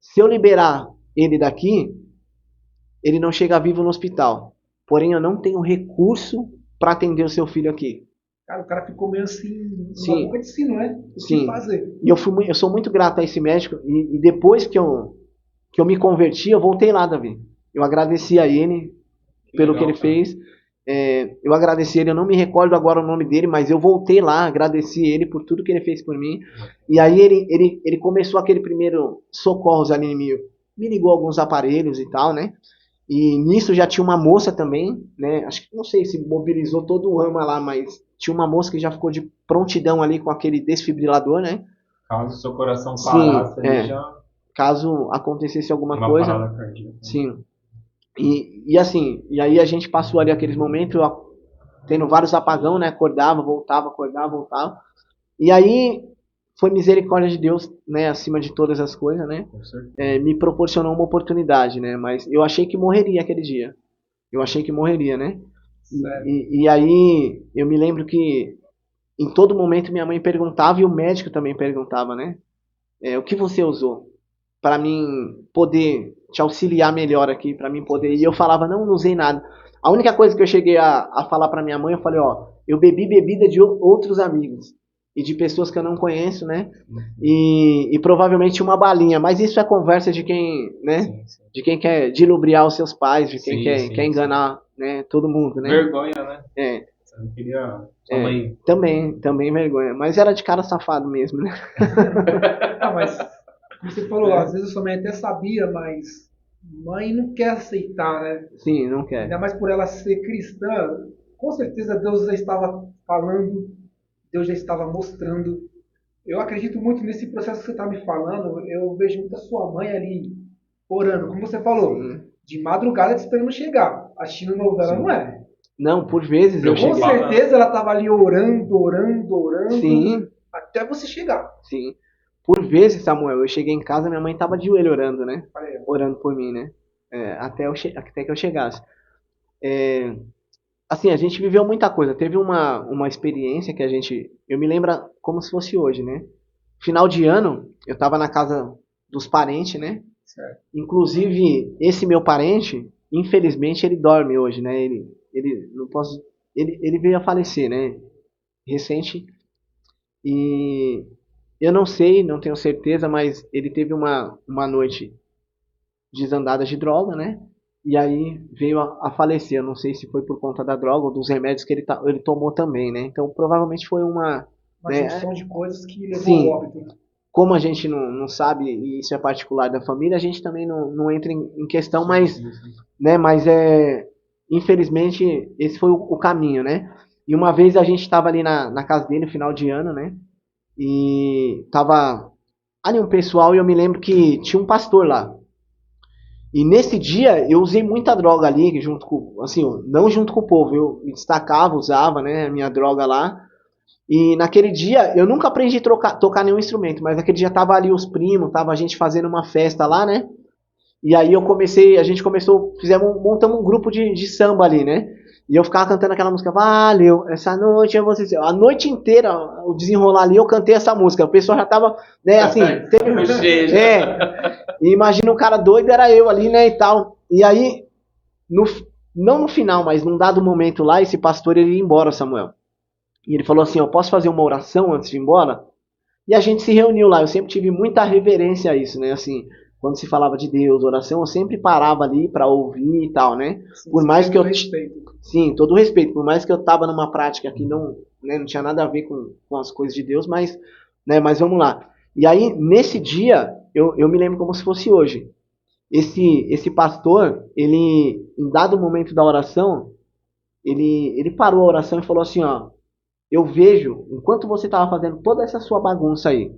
Se eu liberar ele daqui, ele não chega vivo no hospital. Porém, eu não tenho recurso pra atender o seu filho aqui. Cara, o cara ficou meio assim, Sim. boca de sino, né? Sim. Fazer. E eu sou muito grato a esse médico. E depois que eu me converti, eu voltei lá, Davi. Eu agradeci a ele pelo que ele fez. Eu agradeci ele, eu não me recordo agora o nome dele, mas eu voltei lá, agradeci ele por tudo que ele fez por mim. E aí ele começou aquele primeiro socorros ali em mim, me ligou alguns aparelhos e tal, né? E nisso já tinha uma moça também, né? Acho que não sei se mobilizou todo o ramo lá, mas tinha uma moça que já ficou de prontidão ali com aquele desfibrilador, né? Caso o seu coração Sim, parasse, ali já caso acontecesse alguma uma coisa. parada cardíaca. Sim. E assim, e aí a gente passou ali aqueles momentos, eu tendo vários apagão, né? Acordava, voltava, acordava, voltava. E aí foi misericórdia de Deus, né? Acima de todas as coisas, né? Com certeza. Me proporcionou uma oportunidade, né? Mas eu achei que morreria aquele dia. Eu achei que morreria, né? Sério. E aí eu me lembro que em todo momento minha mãe perguntava e o médico também perguntava, né? O que você usou para mim poder te auxiliar melhor aqui, para mim poder. E eu falava, não usei nada. A única coisa que eu cheguei a falar para minha mãe, eu falei, ó, eu bebi bebida de outros amigos e de pessoas que eu não conheço, né? E provavelmente uma balinha, mas isso é conversa de quem, né? Sim, sim. De quem quer dilubriar os seus pais, de quem Sim, quer, sim, quer enganar, né? Todo mundo, né? Vergonha, né? É, Você não queria sua mãe. também vergonha, mas era de cara safado mesmo, né? Ah, mas, como você falou, às vezes a sua mãe até sabia, mas mãe não quer aceitar, né? Sim, não quer. Ainda mais por ela ser cristã, com certeza Deus já estava falando, Deus já estava mostrando. Eu acredito muito nesse processo que você está me falando. Eu vejo muito a sua mãe ali orando, como você falou, Sim. de madrugada te esperando chegar, assistindo novela, Sim. não é? Não, por vezes eu Com cheguei. certeza ela estava ali orando, orando, orando, Sim, até você chegar. sim. Por vezes, Samuel, eu cheguei em casa, minha mãe tava de joelho orando, né? Falei, Orando por mim, né? Até que eu chegasse. Assim, a gente viveu muita coisa. Teve uma experiência que a gente. Eu me lembro como se fosse hoje, né? Final de ano, eu tava na casa dos parentes, né? certo. Inclusive, esse meu parente, infelizmente, ele dorme hoje, né? Ele não posso. Ele veio a falecer, né? Recente. E eu não sei, não tenho certeza, mas ele teve uma noite desandada de droga, né? E aí veio a falecer. Eu não sei se foi por conta da droga ou dos remédios que ele tomou também, né? Então provavelmente foi uma. Uma Né? junção de coisas que levou Sim. ao óbito. Como a gente não sabe, e isso é particular da família, a gente também não entra em questão, mas, né, mas infelizmente esse foi o caminho, né? E uma vez a gente estava ali na casa dele, final de ano, né? E tava ali um pessoal e eu me lembro que tinha um pastor lá. E nesse dia eu usei muita droga ali, junto com, assim, não junto com o povo, eu me destacava, usava, né, a minha droga lá. E naquele dia eu nunca aprendi a tocar nenhum instrumento, mas naquele dia tava ali os primos, tava a gente fazendo uma festa lá, né? E aí a gente começou, montamos um grupo de samba ali, né? E eu ficava cantando aquela música, valeu, essa noite eu vou ser seu. A noite inteira, o desenrolar ali, eu cantei essa música. O pessoal já tava, né, assim, e imagina um cara doido, era eu ali, né, e tal. E aí, não no final, mas num dado momento lá, esse pastor, ele ia embora, Samuel. E ele falou assim, eu posso fazer uma oração antes de ir embora? E a gente se reuniu lá, eu sempre tive muita reverência a isso, né, assim, quando se falava de Deus, oração, eu sempre parava ali para ouvir e tal, né? Sim, por mais que eu respeito. Sim, todo respeito, por mais que eu tava numa prática que não, né, não tinha nada a ver com as coisas de Deus, mas, né, mas vamos lá. E aí, nesse dia, eu me lembro como se fosse hoje. Esse pastor, ele, em dado momento da oração, ele parou a oração e falou assim, ó, eu vejo, enquanto você estava fazendo toda essa sua bagunça aí,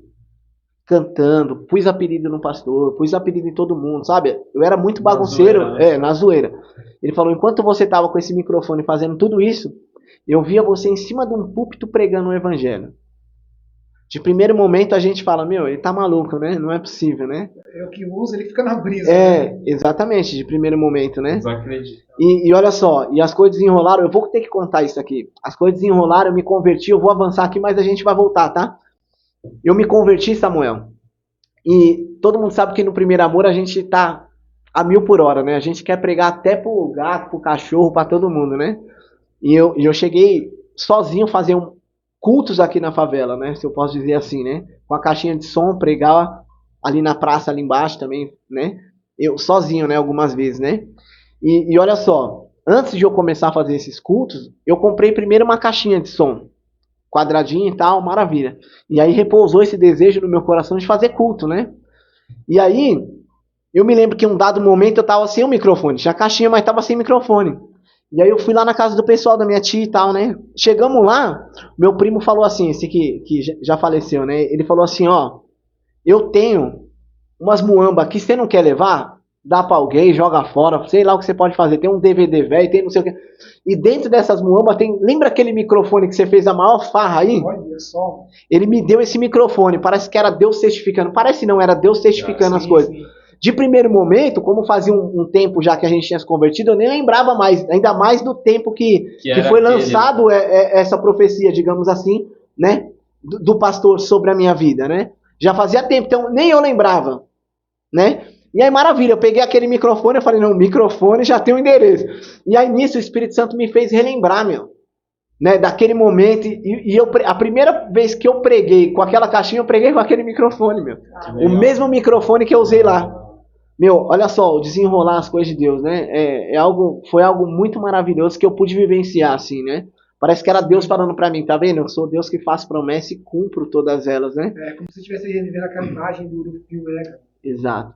cantando, pus apelido no pastor, pus apelido em todo mundo, sabe? Eu era muito bagunceiro, na zoeira. Ele falou, enquanto você estava com esse microfone fazendo tudo isso, eu via você em cima de um púlpito pregando o evangelho. De primeiro momento a gente fala, meu, ele tá maluco, né? Não é possível, né? É o que usa, ele fica na brisa. Né? Exatamente, de primeiro momento, né? Desacredito. E olha só, e as coisas desenrolaram, eu vou ter que contar isso aqui. As coisas desenrolaram, eu me converti, eu vou avançar aqui, mas a gente vai voltar, tá? Eu me converti, Samuel. E todo mundo sabe que no primeiro amor a gente tá a 1000 por hora, né? A gente quer pregar até pro gato, pro cachorro, pra todo mundo, né? E eu cheguei sozinho fazer cultos aqui na favela, né? Se eu posso dizer assim, né? Com a caixinha de som, pregava ali na praça, ali embaixo também, né? Eu sozinho, né? Algumas vezes, né? E olha só, antes de eu começar a fazer esses cultos, eu comprei primeiro uma caixinha de som, quadradinha e tal, maravilha. E aí repousou esse desejo no meu coração de fazer culto, né? E aí, eu me lembro que em um dado momento eu tava sem o microfone, tinha caixinha, mas tava sem microfone. E aí eu fui lá na casa do pessoal da minha tia e tal, né? Chegamos lá, meu primo falou assim, esse que já faleceu, né? Ele falou assim, ó, eu tenho umas muamba aqui, você não quer levar? Dá pra alguém, joga fora, sei lá o que você pode fazer. Tem um DVD velho, tem não sei o que. E dentro dessas muambas tem. Lembra aquele microfone que você fez a maior farra aí? Olha só. Ele me deu esse microfone. Parece que era Deus testificando. Parece não, era Deus testificando as coisas. Sim. De primeiro momento, como fazia um tempo já que a gente tinha se convertido, eu nem lembrava mais, ainda mais do tempo que foi lançado essa profecia, digamos assim, né? Do pastor sobre a minha vida, né? Já fazia tempo, então nem eu lembrava, né? E aí, maravilha, eu peguei aquele microfone, eu falei, não, o microfone já tem um endereço. E aí, nisso, o Espírito Santo me fez relembrar, meu, né, daquele momento. E a primeira vez que eu preguei com aquela caixinha, eu preguei com aquele microfone, meu. O mesmo microfone que eu usei lá. Meu, olha só, o desenrolar as coisas de Deus, né? Foi algo muito maravilhoso que eu pude vivenciar, assim, né? Parece que era Deus falando pra mim, tá vendo? Eu sou Deus que faz promessa e cumpro todas elas, né? É como se estivesse revivendo aquela imagem do filme, né, cara? Exato.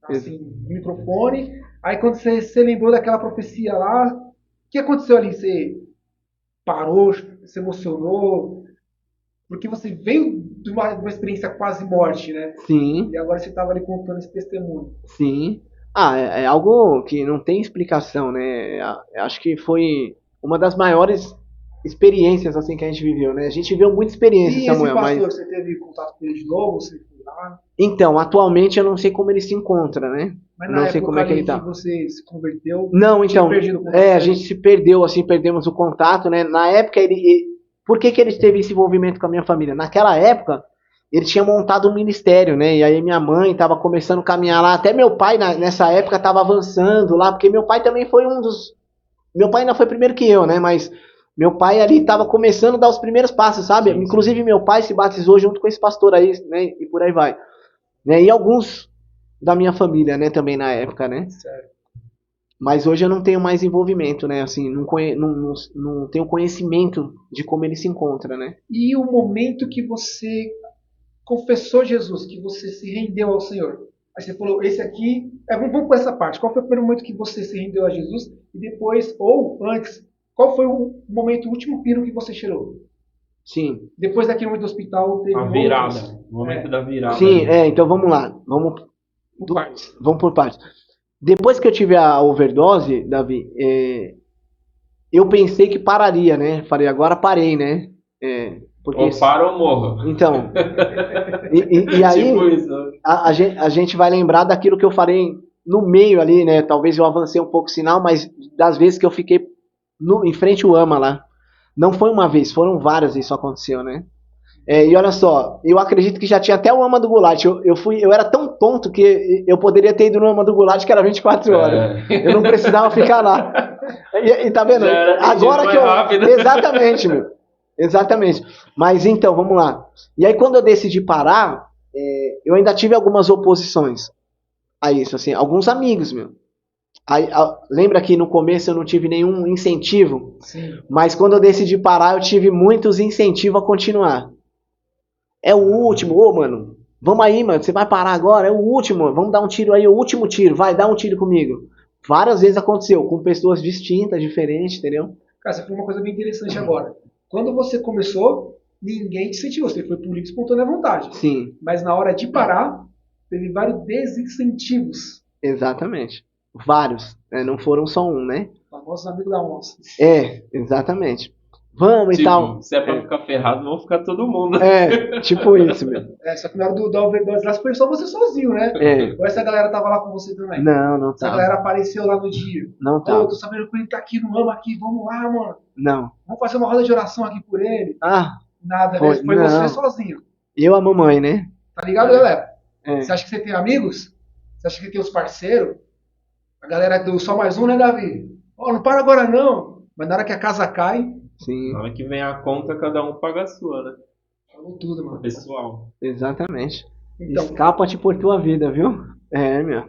Assim, o microfone. Aí quando você lembrou daquela profecia lá, o que aconteceu ali? Você parou, se emocionou? Porque você veio de uma experiência quase morte, né? Sim. E agora você estava ali contando esse testemunho. Sim. Ah, é algo que não tem explicação, né? Acho que foi uma das maiores experiências assim que a gente viveu, né? A gente viveu muita experiência, E Samuel, esse pastor, mas você teve contato com ele de novo? Você foi lá? então, atualmente eu não sei como ele se encontra, né? Mas Não na sei época como é que ele ali tá. que você se converteu, Não, tinha então, perdido o contato a dele? gente se perdeu, assim, perdemos o contato, né? Na época por que ele teve esse envolvimento com a minha família? Naquela época, ele tinha montado um ministério, né? E aí minha mãe estava começando a caminhar lá. Até meu pai, nessa época, estava avançando lá, porque meu pai também foi um dos. Meu pai ainda foi primeiro que eu, né? Mas meu pai ali estava começando a dar os primeiros passos, sabe? Sim. Inclusive meu pai se batizou junto com esse pastor aí, né? E por aí vai. Né? E alguns da minha família, né? Também na época, né? Certo. Mas hoje eu não tenho mais envolvimento, né? Assim, não tenho conhecimento de como ele se encontra, né? E o momento que você confessou Jesus, que você se rendeu ao Senhor. Aí você falou, esse aqui, vamos por essa parte. Qual foi o primeiro momento que você se rendeu a Jesus? E depois, ou antes, qual foi o momento, o último pino que você cheirou? Sim. Depois daquele momento do hospital, teve A virada. outros? O momento da virada. Sim, então vamos lá. Vamos por partes. Depois que eu tive a overdose, Davi, eu pensei que pararia, né? Falei, agora parei, né? Porque Ou para ou morra. então, e aí Tipo isso. a gente vai lembrar daquilo que eu falei no meio ali, né? Talvez eu avancei um pouco o sinal, mas das vezes que eu fiquei em frente ao AMA lá. Não foi uma vez, foram várias isso aconteceu, né? E olha só, eu acredito que já tinha até o AMA do Goulart. Eu era tão tonto que eu poderia ter ido no AMA do Goulart, que era 24 horas. Eu não precisava ficar lá. E tá vendo? Agora que eu. Rápido. Exatamente, meu. Exatamente. Mas então, vamos lá. E aí, quando eu decidi parar, eu ainda tive algumas oposições a isso, assim, alguns amigos, meu. Aí, lembra que no começo eu não tive nenhum incentivo? Sim. Mas quando eu decidi parar, eu tive muitos incentivos a continuar. É o último, mano, vamos aí, mano, você vai parar agora, é o último, vamos dar um tiro aí, o último tiro, vai, dá um tiro comigo. Várias vezes aconteceu, com pessoas distintas, diferentes, entendeu? Cara, você falou uma coisa bem interessante agora. Quando você começou, ninguém te incentivou, você foi por livre e espontânea vontade. Sim. Mas na hora de parar, teve vários desincentivos. Exatamente. Vários, não foram só um, né? Famosos amigos da onça. Exatamente. Vamos tipo, e tal. Se é pra ficar ferrado, vão ficar todo mundo. Tipo isso, meu. Só que na hora da overdose lá, foi só você sozinho, né? Ou essa galera tava lá com você também? Não Essa tá. galera apareceu lá no dia. Não tá. Tô sabendo que ele tá aqui no AMA aqui, vamos lá, mano. Não. Vamos fazer uma roda de oração aqui por ele. Nada, foi você sozinho. Eu, a mamãe, né? Tá ligado, galera? É. Você acha que você tem amigos? Você acha que tem os parceiros? A galera do Só Mais Um, né, Davi? Não para agora não. Mas na hora que a casa cai, Sim, Na hora que vem a conta, cada um paga a sua, né? falou tudo, mano. Pessoal. exatamente. Então, Escapa-te por tua vida, viu? Meu.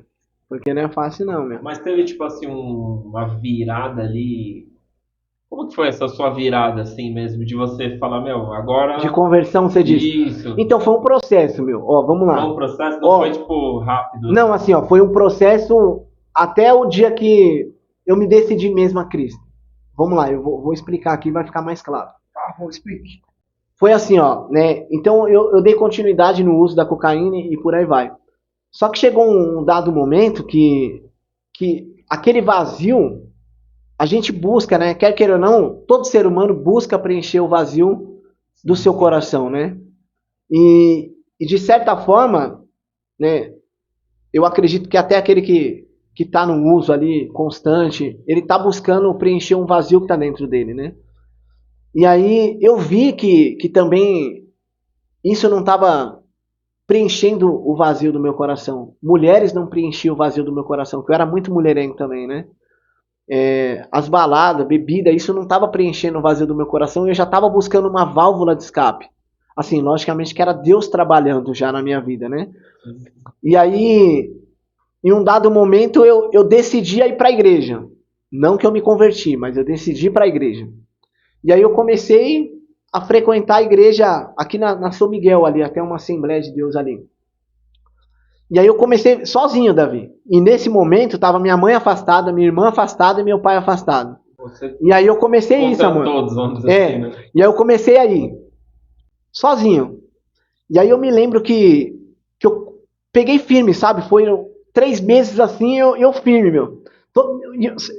Porque não é fácil não, meu. Mas teve, tipo assim, uma virada ali. Como que foi essa sua virada, assim mesmo? De você falar, meu, De agora. conversão, você diz. Isso. Então foi um processo, meu. Ó, vamos Foi lá. um processo, não Ó, foi, tipo, rápido. não, assim, ó, foi um processo até o dia que eu me decidi mesmo a Cristo. Vamos lá, eu vou explicar aqui, vai ficar mais claro. Ah, vou explicar. Foi assim, ó, né? Então eu dei continuidade no uso da cocaína e por aí vai. Só que chegou um dado momento que aquele vazio, a gente busca, né? Quer queira ou não, todo ser humano busca preencher o vazio do seu coração, né? E de certa forma, né? Eu acredito que até aquele que está no uso ali constante, ele está buscando preencher um vazio que está dentro dele, né? E aí eu vi que também isso não estava preenchendo o vazio do meu coração. Mulheres não preenchiam o vazio do meu coração, porque eu era muito mulherengo também, né? As baladas, bebida, isso não estava preenchendo o vazio do meu coração e eu já estava buscando uma válvula de escape. Assim, logicamente que era Deus trabalhando já na minha vida, né? E aí, em um dado momento, eu decidi ir para a igreja. Não que eu me converti, mas eu decidi ir para a igreja. E aí eu comecei a frequentar a igreja aqui na São Miguel, ali, até uma Assembleia de Deus ali. E aí eu comecei sozinho, Davi. E nesse momento tava minha mãe afastada, minha irmã afastada e meu pai afastado. Você E aí eu comecei isso, contra amor. todos, vamos dizer assim, né? E aí eu comecei a ir, sozinho. E aí eu me lembro que eu peguei firme, sabe? Foi 3 meses assim, eu firme, meu.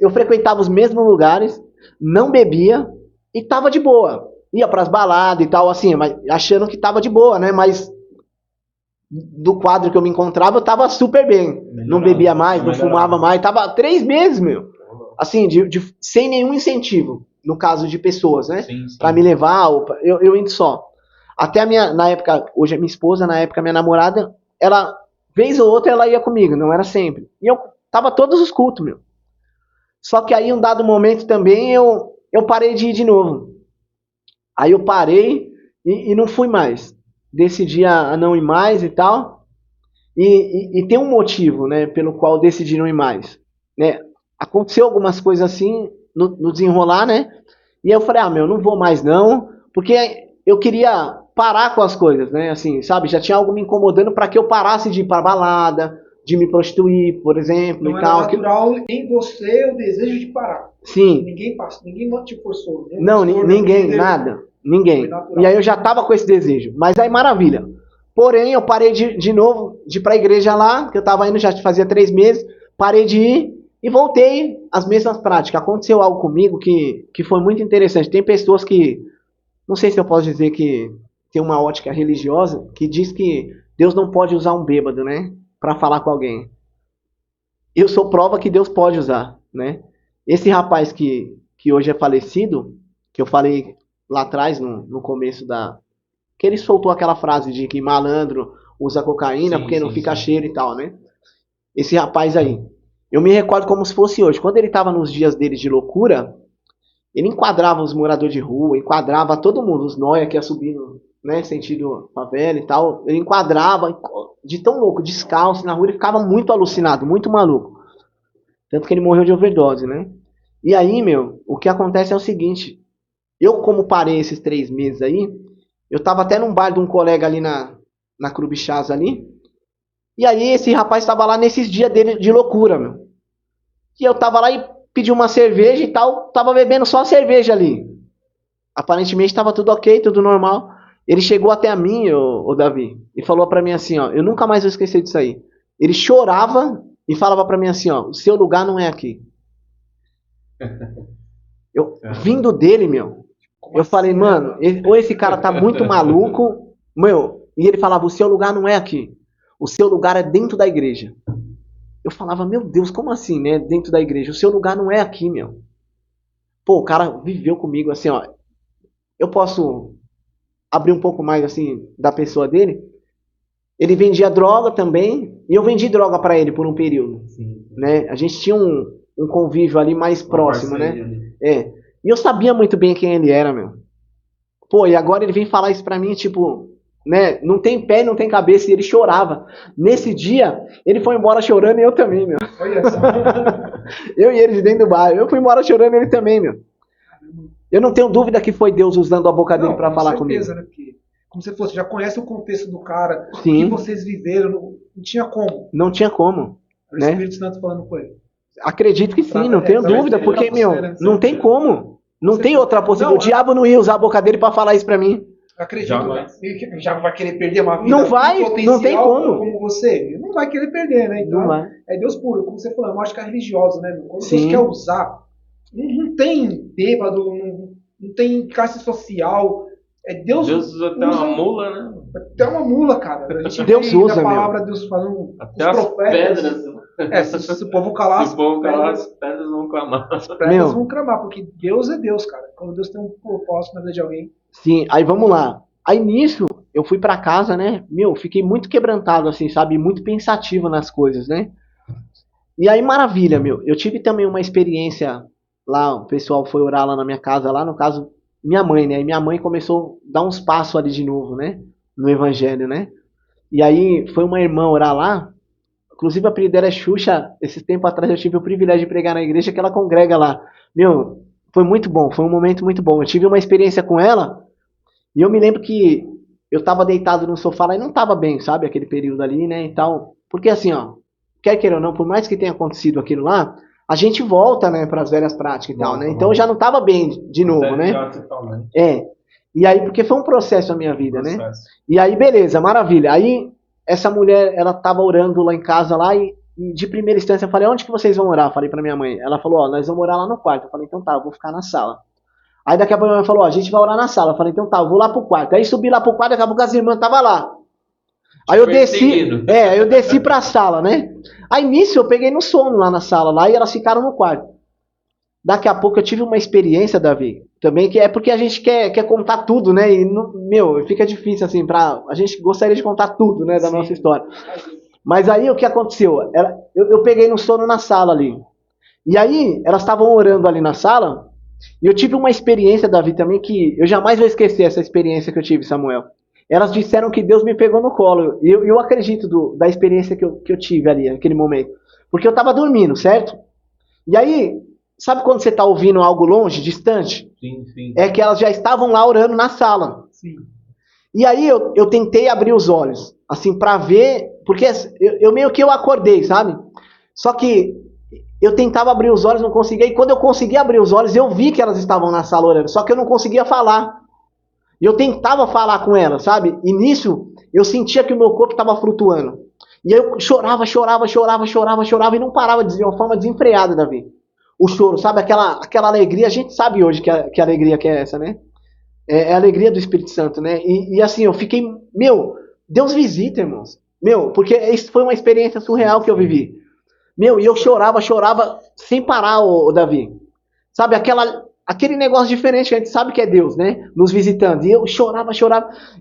Eu frequentava os mesmos lugares, não bebia e tava de boa. Ia pras baladas e tal, assim, mas achando que tava de boa, né? Mas do quadro que eu me encontrava, eu tava super bem. Não bebia mais, não fumava mais. Tava 3 meses, meu. Assim, sem nenhum incentivo, no caso de pessoas, né? Sim, sim. Pra me levar, eu indo só. Até a minha, na época, hoje é minha esposa, na época minha namorada, ela, vez ou outra, ela ia comigo, não era sempre. E eu tava todos os cultos, meu. Só que aí, um dado momento também, eu parei de ir de novo. Aí eu parei e não fui mais. Decidi a não ir mais e tal. E tem um motivo, né, pelo qual eu decidi não ir mais. Né? Aconteceu algumas coisas assim, no desenrolar, né? E aí eu falei, meu, não vou mais não, porque eu queria parar com as coisas, né? Assim, sabe? Já tinha algo me incomodando para que eu parasse de ir pra balada, de me prostituir, por exemplo, Não e era tal. natural em você o desejo de parar. Sim. Ninguém passou, ninguém te forçou. Não, ninguém, nada. Ninguém. E aí eu já tava com esse desejo. Mas aí, maravilha. Porém, eu parei de novo de ir pra igreja lá, que eu tava indo já fazia 3 meses, parei de ir e voltei às mesmas práticas. Aconteceu algo comigo que foi muito interessante. Tem pessoas que, não sei se eu posso dizer que tem uma ótica religiosa, que diz que Deus não pode usar um bêbado, né, pra falar com alguém. Eu sou prova que Deus pode usar, né? Esse rapaz que hoje é falecido, que eu falei lá atrás, no começo que ele soltou aquela frase de que malandro usa cocaína porque não fica cheiro e tal, né? Esse rapaz aí. Eu me recordo como se fosse hoje. Quando ele estava nos dias dele de loucura, ele enquadrava os moradores de rua, enquadrava todo mundo, os nóia que ia subindo, né, sentido favela e tal. Ele enquadrava de tão louco, descalço na rua, ele ficava muito alucinado, muito maluco. Tanto que ele morreu de overdose, né? E aí, meu, o que acontece é o seguinte. Eu, como parei esses 3 meses aí, eu tava até num bar de um colega ali na Crubichás ali. E aí esse rapaz tava lá nesses dias dele de loucura, meu. E eu tava lá e pedi uma cerveja e tal, tava bebendo só a cerveja ali. Aparentemente tava tudo ok, tudo normal. Ele chegou até a mim, o Davi, e falou pra mim assim, ó, eu nunca mais vou esquecer disso aí. Ele chorava e falava pra mim assim, ó, o seu lugar não é aqui. Eu, vindo dele, meu, eu falei, mano, ou esse cara tá muito maluco, meu, e ele falava, o seu lugar não é aqui, o seu lugar é dentro da igreja. Eu falava, meu Deus, como assim, né, dentro da igreja? O seu lugar não é aqui, meu. Pô, o cara viveu comigo assim, ó, eu posso abrir um pouco mais, assim, da pessoa dele? Ele vendia droga também, e eu vendi droga pra ele por um período. Sim. Né? A gente tinha um convívio ali mais próximo, né? Ali. E eu sabia muito bem quem ele era, meu. Pô, e agora ele vem falar isso pra mim, tipo, né? Não tem pé, não tem cabeça, e ele chorava. Nesse dia, ele foi embora chorando e eu também, meu. Olha só. Eu e ele de dentro do bar. Eu fui embora chorando e ele também, meu. Eu não tenho dúvida que foi Deus usando a boca dele para falar comigo. Né? Porque, como você falou, você já conhece o contexto do cara, o Sim. que vocês viveram, não tinha como. Não tinha como. O né? Espírito Santo falando com ele. Acredito que sim, não tenho dúvida, porque, meu, não tem como. Não tem outra possibilidade. O diabo não ia usar a boca dele para falar isso para mim. Acredito. Já vai querer perder uma vida. Não vai, não tem como. Como você. Não vai querer perder, né? Então, é Deus puro. Como você falou, é uma ótica religiosa, né? Quando Deus quer usar, não tem bêbado, não tem classe social. Deus usa até uma mula, né? Até uma mula, cara. A gente Deus usa, a palavra de Deus falando. Até as pedras. Se o povo calar, se o povo calar, as pedras vão clamar. As pedras vão clamar, porque Deus é Deus, cara. Quando Deus tem um propósito na vida de alguém. Sim, aí vamos lá. Aí nisso, eu fui pra casa, né? Fiquei muito quebrantado, assim, sabe? Muito pensativo nas coisas, né? E aí, maravilha, eu tive também uma experiência lá, o pessoal foi orar lá na minha casa, lá no caso, minha mãe, né? E minha mãe começou a dar uns passos ali de novo, né? No evangelho, né? E aí, foi uma irmã orar lá, inclusive a apelido dela é Xuxa. Esse tempo atrás eu tive o privilégio de pregar na igreja que ela congrega lá. Foi muito bom, foi um momento muito bom. Eu tive uma experiência com ela, e eu me lembro que eu tava deitado no sofá lá e não tava bem, sabe? Aquele período ali, né? E tal. Porque assim, ó, quer queira ou não, por mais que tenha acontecido aquilo lá, a gente volta, né, pras velhas práticas e tal, né? Então eu já não tava bem de novo, né? E aí, porque foi um processo na minha vida, né? E aí, beleza, maravilha. Aí, essa mulher, ela tava orando lá em casa lá e de primeira instância eu falei, onde que vocês vão orar? Falei pra minha mãe. Ela falou, ó, nós vamos orar lá no quarto. Eu falei, então tá, eu vou ficar na sala. Aí daqui a pouco minha mãe falou, ó, a gente vai orar na sala. Eu falei, então tá, eu vou lá pro quarto. Aí subi lá pro quarto, daqui a pouco as irmãs estavam lá. Aí eu desci pra sala, né? Aí nisso eu peguei no sono lá na sala lá e elas ficaram no quarto. Daqui a pouco eu tive uma experiência, Davi, também, que é porque a gente quer contar tudo, né? E, fica difícil, assim, a gente gostaria de contar tudo, né, da nossa história. Mas aí o que aconteceu? Eu peguei no sono na sala ali. E aí elas estavam orando ali na sala e eu tive uma experiência, Davi, também, que eu jamais vou esquecer essa experiência que eu tive, Samuel. Elas disseram que Deus me pegou no colo. E eu acredito da experiência que eu tive ali, naquele momento. Porque eu estava dormindo, certo? E aí, sabe quando você está ouvindo algo longe, distante? Sim, sim. É que elas já estavam lá orando na sala. Sim. E aí eu tentei abrir os olhos, assim, para ver, porque eu meio que eu acordei, sabe? Só que eu tentava abrir os olhos, não conseguia, e quando eu conseguia abrir os olhos, eu vi que elas estavam na sala orando, só que eu não conseguia falar. E eu tentava falar com elas, sabe? E nisso, eu sentia que o meu corpo estava flutuando. E aí eu chorava e não parava de uma forma desenfreada, Davi. O choro, sabe? Aquela alegria, a gente sabe hoje que alegria que é essa, né? É a alegria do Espírito Santo, né? E assim, eu fiquei, Deus visita, irmãos. Porque isso foi uma experiência surreal que eu vivi. E eu chorava sem parar, Davi. Sabe, aquele negócio diferente que a gente sabe que é Deus, né? Nos visitando. E eu chorava.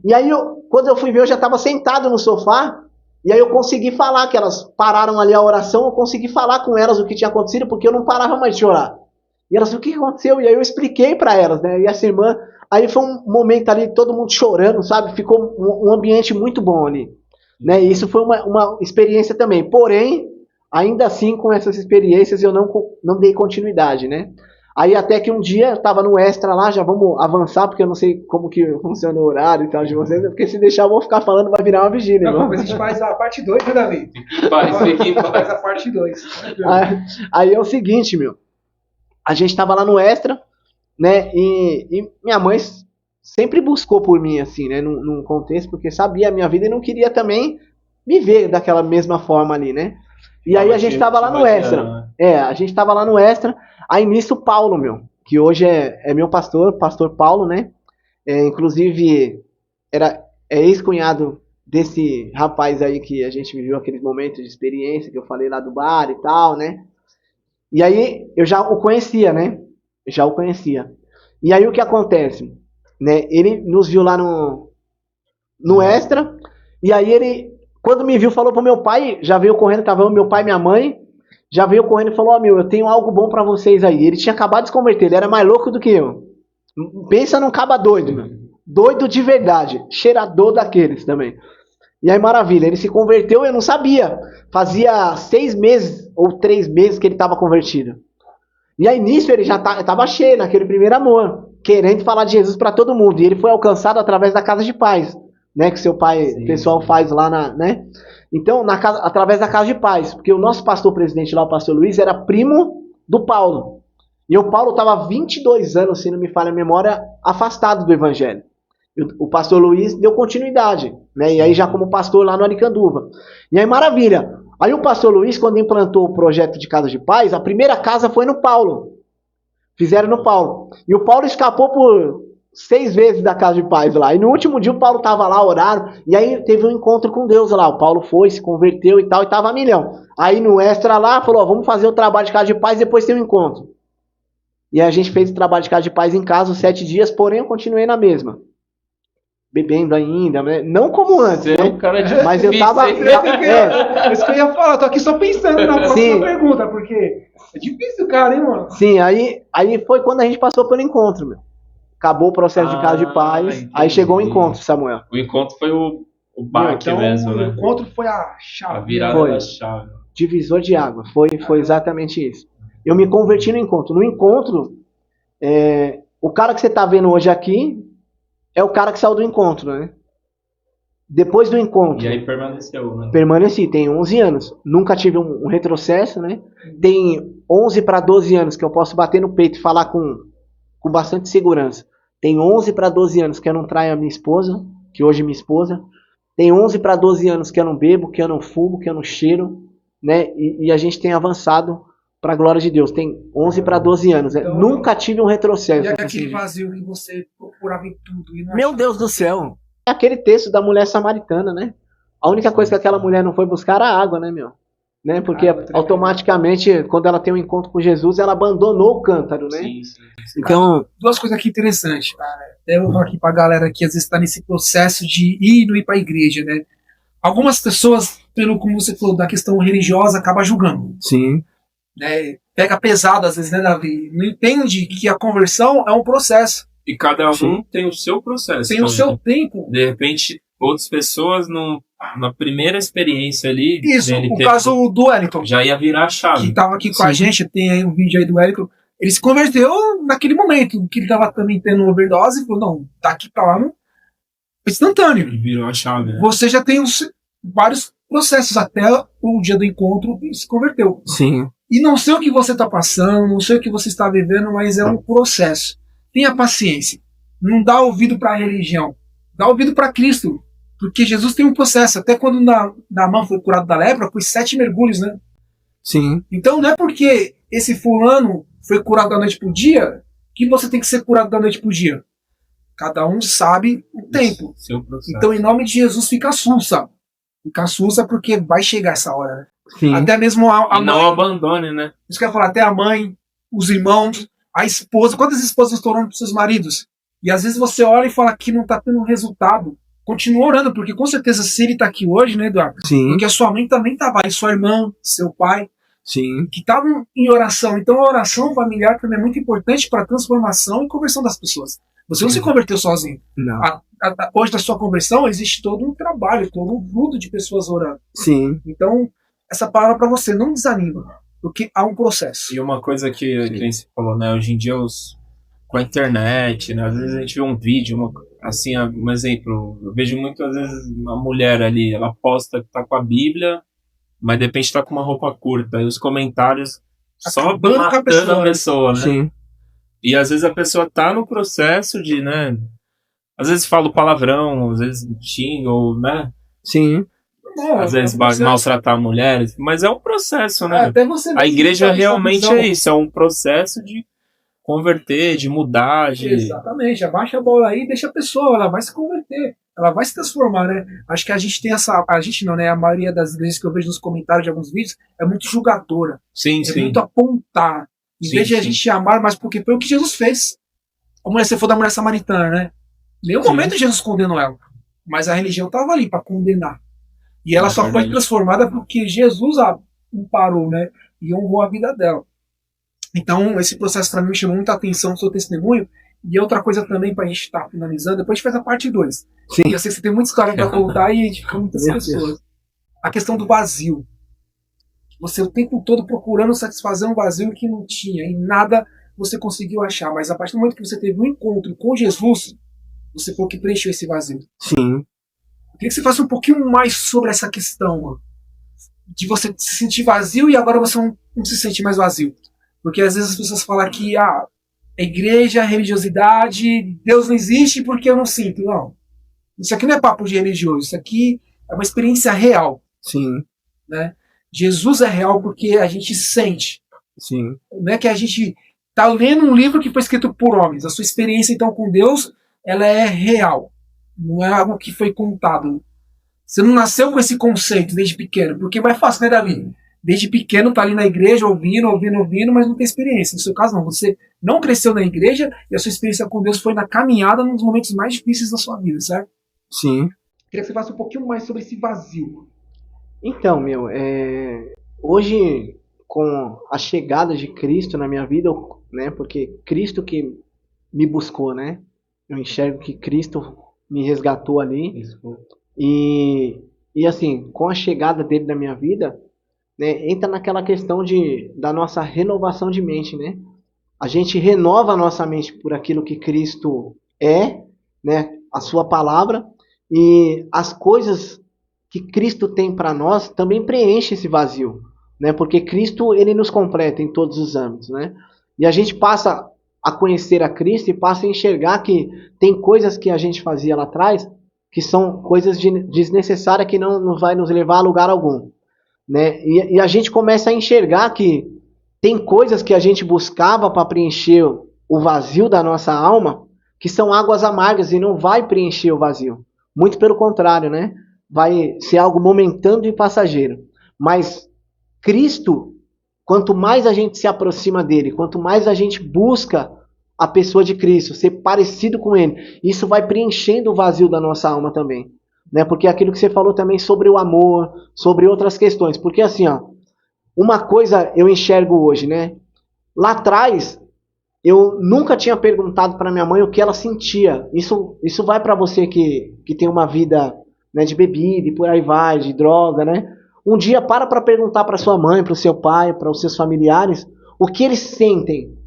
E aí, quando eu fui ver, eu já estava sentado no sofá. E aí eu consegui falar, que elas pararam ali a oração. Eu consegui falar com elas o que tinha acontecido, porque eu não parava mais de chorar. E elas, o que aconteceu? E aí eu expliquei para elas, né? E essa irmã... Aí foi um momento ali, todo mundo chorando, sabe? Ficou um ambiente muito bom ali. Né? E isso foi uma experiência também. Porém, ainda assim, com essas experiências, eu não dei continuidade, né? Aí até que um dia, eu estava no extra lá, já vamos avançar, porque eu não sei como que funciona o horário e tal de vocês, porque se deixar eu vou ficar falando, vai virar uma vigília. Não, mas a gente faz a parte 2, né, Davi? Faz a parte 2. Aí é o seguinte, a gente estava lá no extra, né, e minha mãe sempre buscou por mim, assim, né, num contexto, porque sabia a minha vida e não queria também viver daquela mesma forma ali, né. E aí a gente estava lá no extra. A gente estava lá no extra. Aí nisso o Paulo, que hoje é meu pastor Paulo, né? Inclusive, é ex-cunhado desse rapaz aí que a gente viveu aqueles momentos de experiência que eu falei lá do bar e tal, né? E aí eu já o conhecia, né? E aí o que acontece? Né? Ele nos viu lá no extra, e aí ele, quando me viu, falou pro meu pai, já veio correndo, tava meu pai e minha mãe, já veio correndo e falou, eu tenho algo bom pra vocês aí. Ele tinha acabado de se converter, ele era mais louco do que eu. Pensa num caba doido, doido de verdade, cheirador daqueles também. E aí, maravilha, ele se converteu, eu não sabia. Fazia 6 meses ou 3 meses que ele estava convertido. E aí, nisso, ele já estava cheio, naquele primeiro amor, querendo falar de Jesus para todo mundo. E ele foi alcançado através da casa de paz, né? Que seu pai, o pessoal faz lá, né? Então, através da casa de paz. Porque o nosso pastor presidente lá, o pastor Luiz, era primo do Paulo. E o Paulo estava 22 anos, se não me falha a memória, afastado do evangelho. O pastor Luiz deu continuidade, né? E aí já como pastor lá no Aricanduva. E aí, maravilha. Aí o pastor Luiz, quando implantou o projeto de casa de paz, a primeira casa foi no Paulo. Fizeram no Paulo. E o Paulo escapou por 6 vezes da casa de paz lá. E no último dia o Paulo estava lá, oraram, e aí teve um encontro com Deus lá. O Paulo foi, se converteu e tal, e estava a milhão. Aí no extra lá, falou, ó, vamos fazer o trabalho de casa de paz e depois tem um encontro. E aí a gente fez o trabalho de casa de paz em casa os 7 dias, porém eu continuei na mesma. Bebendo ainda, né? Não como antes, né? Um cara difícil, mas eu tava. Isso que eu ia falar, tô aqui só pensando na próxima pergunta, porque é difícil, cara, hein, mano? Sim, aí foi quando a gente passou pelo encontro, meu. Acabou o processo de casa de paz, entendi. Aí chegou o encontro, Samuel. O encontro foi o baque então, mesmo, né? O encontro foi a chave. A virada da chave. Divisor de água, foi exatamente isso. Eu me converti no encontro. No encontro, o cara que você tá vendo hoje aqui é o cara que saiu do encontro, né? Depois do encontro. E aí permaneceu, né? Permaneci, tem 11 anos. Nunca tive um retrocesso, né? Tem 11 para 12 anos que eu posso bater no peito e falar com bastante segurança. Tem 11 para 12 anos que eu não traio a minha esposa, que hoje é minha esposa. Tem 11 para 12 anos que eu não bebo, que eu não fumo, que eu não cheiro, né? E a gente tem avançado para a glória de Deus. Tem 11 para 12 anos. Então, nunca tive um retrocesso. E aquele vazio que você procurava em tudo. E não Meu Deus do céu. É aquele texto da mulher samaritana, né? A única coisa que aquela mulher não foi buscar era a água, né, meu? Né? Porque automaticamente, quando ela tem um encontro com Jesus, ela abandonou o cântaro, né? Sim. Então, duas coisas aqui interessantes, cara. Eu vou falar aqui pra galera que às vezes está nesse processo de ir e não ir pra igreja, né? Algumas pessoas, pelo como você falou, da questão religiosa, acaba julgando. Sim. Né? Pega pesado às vezes, né, Davi? Não entende que a conversão é um processo. E cada um tem o seu processo. Tem o seu tempo. De repente, outras pessoas, na primeira experiência ali... Isso, o caso do Wellington. Já ia virar a chave. Que estava aqui com a gente, tem aí um vídeo aí do Wellington. Ele se converteu naquele momento, que ele estava também tendo overdose, e falou, não, daqui pra lá, não. Instantâneo. Ele virou a chave. Né? Você já tem vários processos até o dia do encontro e se converteu. Sim. E não sei o que você está passando, não sei o que você está vivendo, mas é um processo. Tenha paciência. Não dá ouvido para a religião. Dá ouvido para Cristo. Porque Jesus tem um processo. Até quando Naamã foi curado da lepra, foi 7 mergulhos, né? Sim. Então não é porque esse fulano foi curado da noite pro dia que você tem que ser curado da noite pro dia. Cada um sabe o tempo. Então, em nome de Jesus, fica sussa. Fica sussa porque vai chegar essa hora, né? Sim. Até mesmo a mãe. Não abandone, né? Isso que eu ia falar, até a mãe, os irmãos, a esposa. Quantas esposas estão orando para seus maridos? E às vezes você olha e fala que não está tendo resultado. Continua orando, porque com certeza se ele está aqui hoje, né, Eduardo? Sim. Porque a sua mãe também estava aí, sua irmã, seu pai. Sim. Que estavam em oração. Então a oração familiar também é muito importante para a transformação e conversão das pessoas. Você não se converteu sozinho. Não. Hoje da sua conversão existe todo um trabalho, todo um grupo de pessoas orando. Sim. Então, essa palavra para você, não desanima, porque há um processo. E uma coisa que você falou, né? Hoje em dia, com a internet, né? Às vezes a gente vê um vídeo, assim, um exemplo. Eu vejo muitas vezes uma mulher ali, ela posta que tá com a Bíblia, mas de repente tá com uma roupa curta. E os comentários só matando a pessoa, né? Sim. E às vezes a pessoa tá no processo de, né? Às vezes fala palavrão, às vezes xinga, ou, né? Sim. Às vezes maltratar mulheres, mas é um processo, né? Até você a igreja realmente é isso, é um processo de converter, de mudar. Exatamente, abaixa a bola aí e deixa a pessoa, ela vai se converter, ela vai se transformar, né? Acho que a gente tem a gente não, né? A maioria das vezes que eu vejo nos comentários de alguns vídeos é muito julgadora. Sim, é muito apontar. Em vez de a gente amar, mas porque foi o que Jesus fez. A mulher, você for da mulher samaritana, né? Em nenhum momento Jesus condenou ela. Mas a religião estava ali para condenar. E ela só foi transformada porque Jesus a parou, né? E honrou a vida dela. Então, esse processo para mim chamou muita atenção do seu testemunho. E outra coisa também, pra gente estar finalizando, depois a gente faz a parte 2. Sim. E eu sei que você tem muita história pra contar e a gente fica muitas Meu pessoas. Deus. A questão do vazio. Você o tempo todo procurando satisfazer um vazio que não tinha e nada você conseguiu achar. Mas a partir do momento que você teve um encontro com Jesus, você falou que preencheu esse vazio. Sim. Eu queria que você falasse um pouquinho mais sobre essa questão, mano, de você se sentir vazio e agora você não se sente mais vazio. Porque às vezes as pessoas falam que a igreja, a religiosidade, Deus não existe porque eu não sinto. Não. Isso aqui não é papo de religioso, isso aqui é uma experiência real. Sim. Né? Jesus é real porque a gente sente. Sim. Não é que a gente está lendo um livro que foi escrito por homens. A sua experiência então com Deus, ela é real. Não é algo que foi contado. Você não nasceu com esse conceito desde pequeno, porque é mais fácil, né, Davi? Desde pequeno tá ali na igreja ouvindo, mas não tem experiência. No seu caso não, você não cresceu na igreja e a sua experiência com Deus foi na caminhada nos momentos mais difíceis da sua vida, certo? Sim. Queria que você falasse um pouquinho mais sobre esse vazio. Então, hoje, com a chegada de Cristo na minha vida, né, porque Cristo que me buscou, né, eu enxergo que Cristo me resgatou ali, e assim, com a chegada dele na minha vida, né, entra naquela questão da nossa renovação de mente, né, a gente renova a nossa mente por aquilo que Cristo é, né, a sua palavra, e as coisas que Cristo tem para nós também preenche esse vazio, né? Porque Cristo ele nos completa em todos os âmbitos, né? E a gente passa a conhecer a Cristo e passa a enxergar que tem coisas que a gente fazia lá atrás que são coisas desnecessárias que não vai nos levar a lugar algum, né? E a gente começa a enxergar que tem coisas que a gente buscava para preencher o vazio da nossa alma que são águas amargas e não vai preencher o vazio. Muito pelo contrário, né? Vai ser algo momentâneo e passageiro. Mas Cristo, quanto mais a gente se aproxima dele, quanto mais a gente busca a pessoa de Cristo, ser parecido com ele, isso vai preenchendo o vazio da nossa alma também. Né? Porque é aquilo que você falou também sobre o amor, sobre outras questões. Porque assim, ó, uma coisa eu enxergo hoje, né? Lá atrás, eu nunca tinha perguntado para minha mãe o que ela sentia. Isso vai para você que tem uma vida, né, de bebida e por aí vai, de droga, né? Um dia para perguntar para sua mãe, para o seu pai, para os seus familiares o que eles sentem,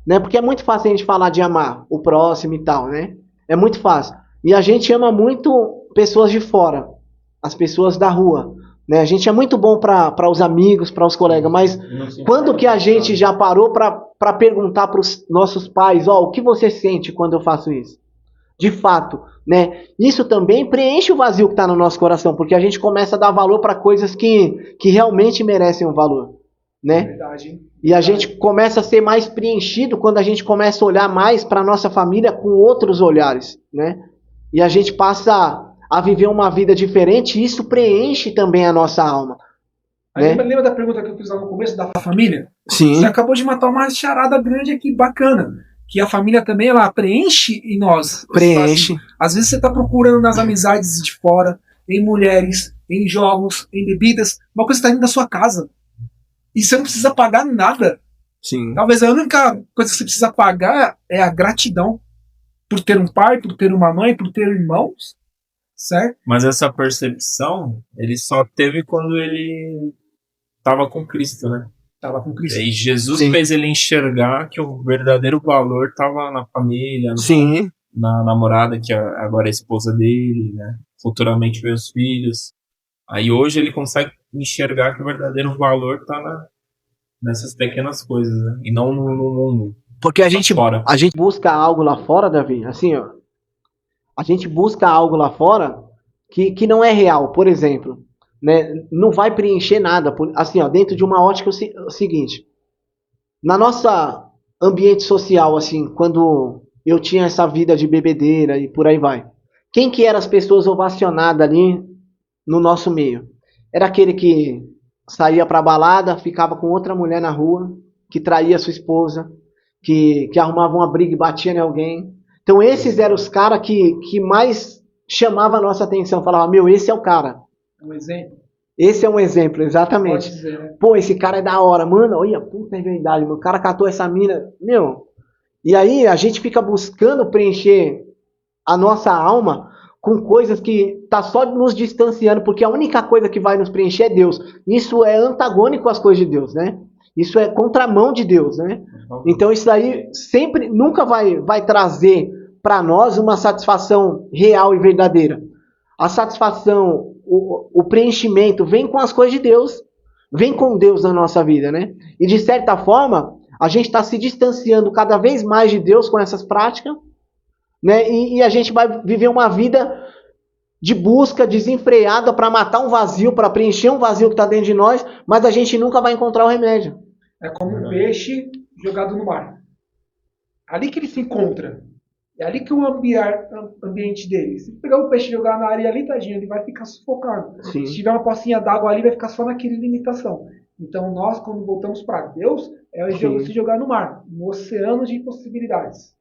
né? Porque é muito fácil a gente falar de amar o próximo e tal, né? É muito fácil. E a gente ama muito pessoas de fora, as pessoas da rua, né? A gente é muito bom para os amigos, para os colegas, mas quando que a gente já parou para perguntar para os nossos pais, ó, o que você sente quando eu faço isso? De fato, né? Isso também preenche o vazio que está no nosso coração, porque a gente começa a dar valor para coisas que realmente merecem um valor, né? Verdade. E a gente começa a ser mais preenchido quando a gente começa a olhar mais para nossa família com outros olhares, né? E a gente passa a viver uma vida diferente e isso preenche também a nossa alma. Né? Lembra da pergunta que eu fiz lá no começo da família? Sim. Você acabou de matar uma charada grande aqui, bacana. Que a família também, ela preenche em nós. Preenche. Às vezes você está procurando nas amizades de fora, em mulheres, em jogos, em bebidas, uma coisa está dentro da sua casa. E você não precisa pagar nada. Sim. Talvez a única coisa que você precisa pagar é a gratidão. Por ter um pai, por ter uma mãe, por ter irmãos. Certo? Mas essa percepção, ele só teve quando ele estava com Cristo, né? Tava com Cristo. E Jesus Sim. fez ele enxergar que o verdadeiro valor estava na família, Sim. na namorada, que agora é a esposa dele, né? Futuramente meus filhos. Aí hoje ele consegue enxergar que o verdadeiro valor está nessas pequenas coisas, né? E não no mundo. Porque a gente busca algo lá fora, Davi, assim, ó. A gente busca algo lá fora que não é real, por exemplo, né? Não vai preencher nada, assim, ó, dentro de uma ótica o seguinte, na nossa ambiente social, assim, quando eu tinha essa vida de bebedeira e por aí vai, quem que eram as pessoas ovacionadas ali no nosso meio? Era aquele que saía pra balada, ficava com outra mulher na rua, que traía sua esposa, que arrumava uma briga e batia em alguém. Então esses eram os caras que mais chamavam a nossa atenção. Falava, meu, esse é o cara. Um exemplo? Esse é um exemplo, exatamente. Pode dizer, né? Pô, esse cara é da hora. Mano, olha, puta, é verdade. Meu, o cara catou essa mina. Meu, E aí a gente fica buscando preencher a nossa alma com coisas que tá só nos distanciando, porque a única coisa que vai nos preencher é Deus. Isso é antagônico às coisas de Deus, né? Isso é contramão de Deus, né? Então isso daí sempre, nunca vai trazer para nós uma satisfação real e verdadeira. A satisfação, o preenchimento vem com as coisas de Deus, vem com Deus na nossa vida, né? E de certa forma, a gente está se distanciando cada vez mais de Deus com essas práticas, né? E a gente vai viver uma vida de busca desenfreada para matar um vazio, para preencher um vazio que está dentro de nós, mas a gente nunca vai encontrar o remédio. É como um peixe jogado no mar. Ali que ele se encontra. É ali que o ambiente dele. Se pegar o peixe e jogar na areia ali, tadinho, ele vai ficar sufocando. Sim. Se tiver uma pocinha d'água ali, vai ficar só naquela limitação. Então nós, quando voltamos para Deus, é se jogar no mar, no oceano de possibilidades.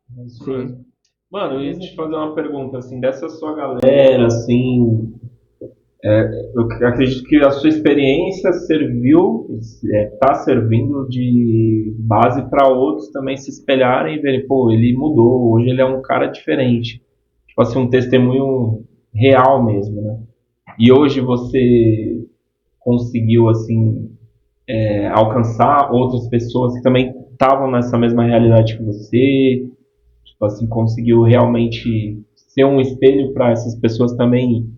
Sim. Mano, eu ia te fazer uma pergunta, assim, dessa sua galera, assim, eu acredito que a sua experiência tá servindo de base para outros também se espelharem e verem, pô, ele mudou, hoje ele é um cara diferente. Tipo assim, um testemunho real mesmo, né? E hoje você conseguiu, assim, alcançar outras pessoas que também estavam nessa mesma realidade que você, tipo assim, conseguiu realmente ser um espelho para essas pessoas também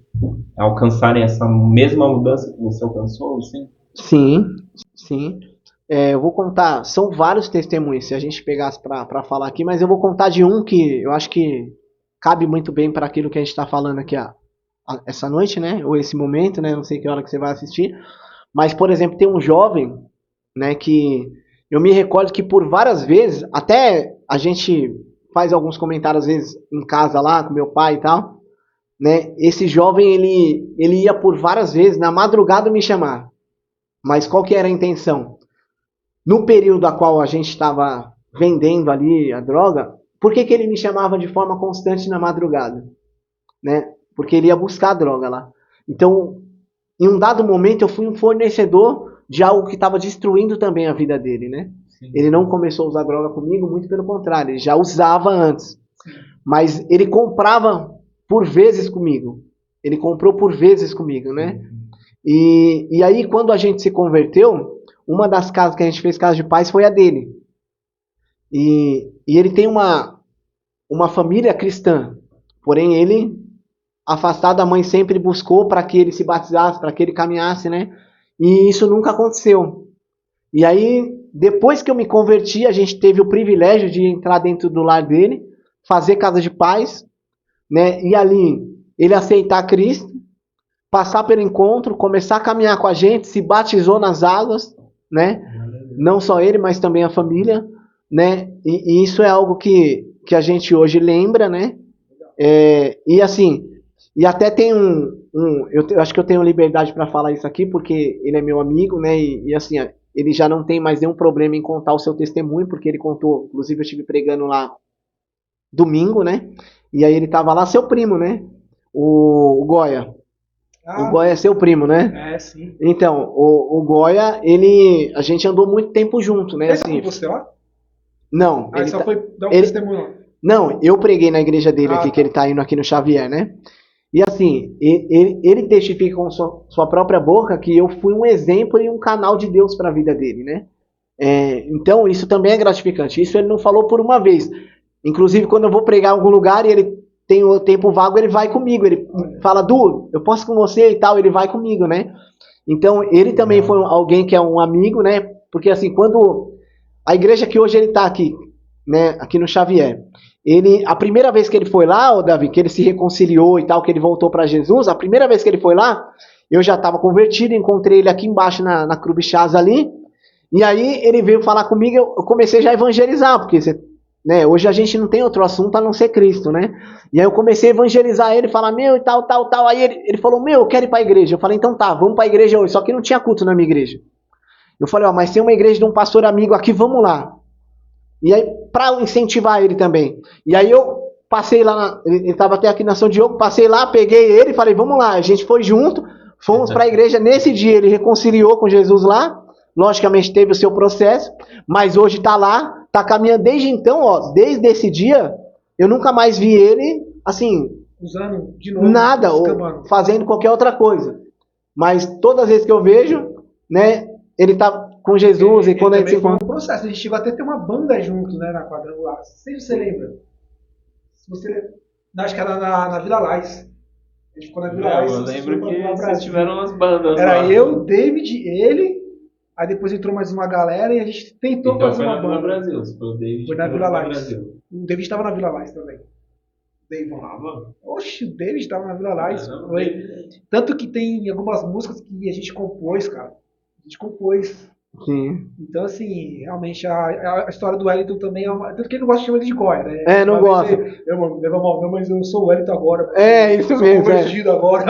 alcançarem essa mesma mudança que você alcançou, assim? Sim, sim. Eu vou contar, são vários testemunhos, se a gente pegasse para falar aqui, mas eu vou contar de um que eu acho que cabe muito bem para aquilo que a gente está falando aqui essa noite, né? Ou esse momento, né? Não sei que hora que você vai assistir. Mas, por exemplo, tem um jovem, né, que eu me recordo que por várias vezes, até a gente faz alguns comentários às vezes em casa lá com meu pai e tal, né? Esse jovem ele ia por várias vezes na madrugada me chamar. Mas qual que era a intenção? No período a qual a gente estava vendendo ali a droga, por que ele me chamava de forma constante na madrugada? Né? Porque ele ia buscar a droga lá. Então, em um dado momento, eu fui um fornecedor de algo que estava destruindo também a vida dele, né? Sim. Ele não começou a usar droga comigo, muito pelo contrário, ele já usava antes. Mas ele comprava por vezes comigo. Ele comprou por vezes comigo, né? E aí, quando a gente se converteu, uma das casas que a gente fez casa de paz foi a dele. E ele tem uma família cristã. Porém, ele, afastado da mãe, sempre buscou para que ele se batizasse, para que ele caminhasse, né? E isso nunca aconteceu. E aí, depois que eu me converti, a gente teve o privilégio de entrar dentro do lar dele, fazer casa de paz, né? E ali, ele aceitar Cristo, passar pelo encontro, começar a caminhar com a gente, se batizou nas águas, né? Não só ele, mas também a família, né? E isso é algo que a gente hoje lembra, né? E assim, e até tem eu acho que eu tenho liberdade para falar isso aqui, porque ele é meu amigo, né? E assim, ele já não tem mais nenhum problema em contar o seu testemunho, porque ele contou, inclusive eu estive pregando lá domingo, né? E aí ele tava lá, seu primo, né? O Goya. O Goya é seu primo, né? Sim. Então, o Goya, a gente andou muito tempo junto, né? Ele assim, tá com você lá? Não. Ele só foi dar um testemunho. Não, eu preguei na igreja dele aqui, tá. que ele tá indo aqui no Xavier, né? E assim, ele testifica com sua própria boca que eu fui um exemplo e um canal de Deus para a vida dele, né? Então, isso também é gratificante. Isso ele não falou por uma vez. Inclusive, quando eu vou pregar em algum lugar e ele tem o tempo vago, ele vai comigo. Ele fala, Du, eu posso ir com você e tal, ele vai comigo, né? Então, ele também foi alguém que é um amigo, né? Porque assim, quando a igreja que hoje ele tá aqui, né, aqui no Xavier, a primeira vez que ele foi lá, o Davi, que ele se reconciliou e tal, que ele voltou para Jesus, a primeira vez que ele foi lá, eu já estava convertido, encontrei ele aqui embaixo na Crubichás ali, e aí ele veio falar comigo, eu comecei já a evangelizar, porque né, hoje a gente não tem outro assunto a não ser Cristo, né? E aí eu comecei a evangelizar ele, falar, meu, e tal, aí ele falou, meu, eu quero ir para a igreja. Eu falei, então tá, vamos para a igreja hoje, só que não tinha culto na minha igreja. Eu falei, mas tem uma igreja de um pastor amigo aqui, vamos lá. E aí, para incentivar ele também. E aí eu passei lá, ele estava até aqui na São Diogo, passei lá, peguei ele e falei, vamos lá. A gente foi junto, fomos para a igreja. Nesse dia ele reconciliou com Jesus lá. Logicamente teve o seu processo, mas hoje está lá tá caminhando desde então, ó, desde esse dia, eu nunca mais vi ele, assim, Usando de novo. nada, ou escambando. fazendo qualquer outra coisa. Mas todas as vezes que eu vejo, né, ele tá com Jesus e quando a gente se também foi encontra. um processo. A gente chegou até a ter uma banda junto, né, na quadrangular. Não sei se você lembra. Se você... Acho que era na Vila Lais. A gente ficou na Vila Lais. Eu lembro que vocês vocês tiveram umas bandas Era lá. eu, David, ele. Aí depois entrou mais uma galera e a gente tentou Então fazer foi uma na Vila banda. Brasil. Se foi o David, Foi na foi Vila na Lais. Brasil. O David estava na Vila Lais também. David. Falava? Oxe, o David estava na Vila Lais. Caramba, Foi. David. Tanto que tem algumas músicas que a gente compôs, cara. A gente compôs. Sim. Então, assim, realmente a história do Wellington também é uma. Tanto que ele não gosta de chamar ele de Goya, né? É, não Uma gosta. vez ele, mano, leva mal, não, mas eu sou o Wellington agora. É, isso eu sou mesmo, convertido agora.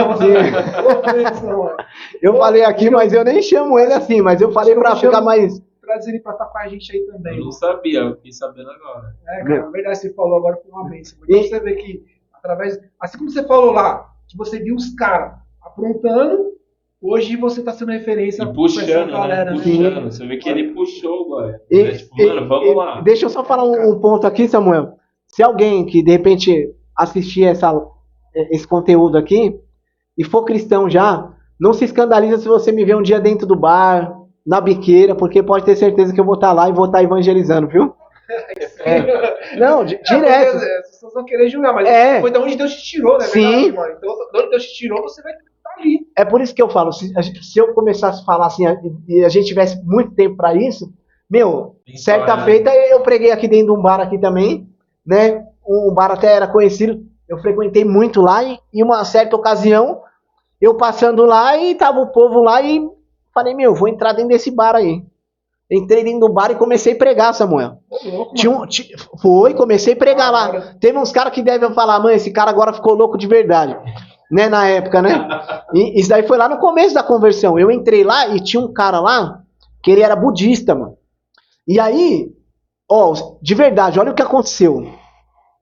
Eu falei aqui, mas eu nem chamo ele assim, mas eu falei pra ficar mais. Traz ele pra estar com a gente aí também. Eu não sabia, eu fiquei sabendo agora. É, cara, na verdade, você falou agora foi uma bênção. Então você vê que, através. Assim como você falou lá, que você viu os caras aprontando, hoje você tá sendo referência E puxando, pra essa galera, né? né? Puxando. Você vê que ele puxou agora. E- Né? Tipo, mano, vamos lá. Deixa eu só falar um ponto aqui, Samuel. Se alguém que de repente assistir esse conteúdo aqui e for cristão já, não se escandaliza se você me ver um dia dentro do bar, na biqueira, porque pode ter certeza que eu vou estar lá e vou estar evangelizando, viu? Não, direto. As pessoas vão querer julgar, mas É. foi de onde Deus te tirou, né? Sim. Verdade, mano? Então, de onde Deus te tirou, você vai estar ali. É por isso que eu falo, se eu começasse a falar assim e a gente tivesse muito tempo para isso, meu, Tem certa história, né? feita eu preguei aqui dentro de um bar aqui também, né? O bar até era conhecido, eu frequentei muito lá e em uma certa ocasião eu passando lá e tava o povo lá e falei, meu, vou entrar dentro desse bar aí. Entrei dentro do bar e comecei a pregar, Samuel. Ô, louco, Tinha mano. comecei a pregar lá. Agora. Teve uns caras que devem falar, mãe, esse cara agora ficou louco de verdade. Né, na época, né? E isso daí foi lá no começo da conversão. Eu entrei lá e tinha um cara lá que ele era budista, mano. E aí, ó, de verdade, olha o que aconteceu.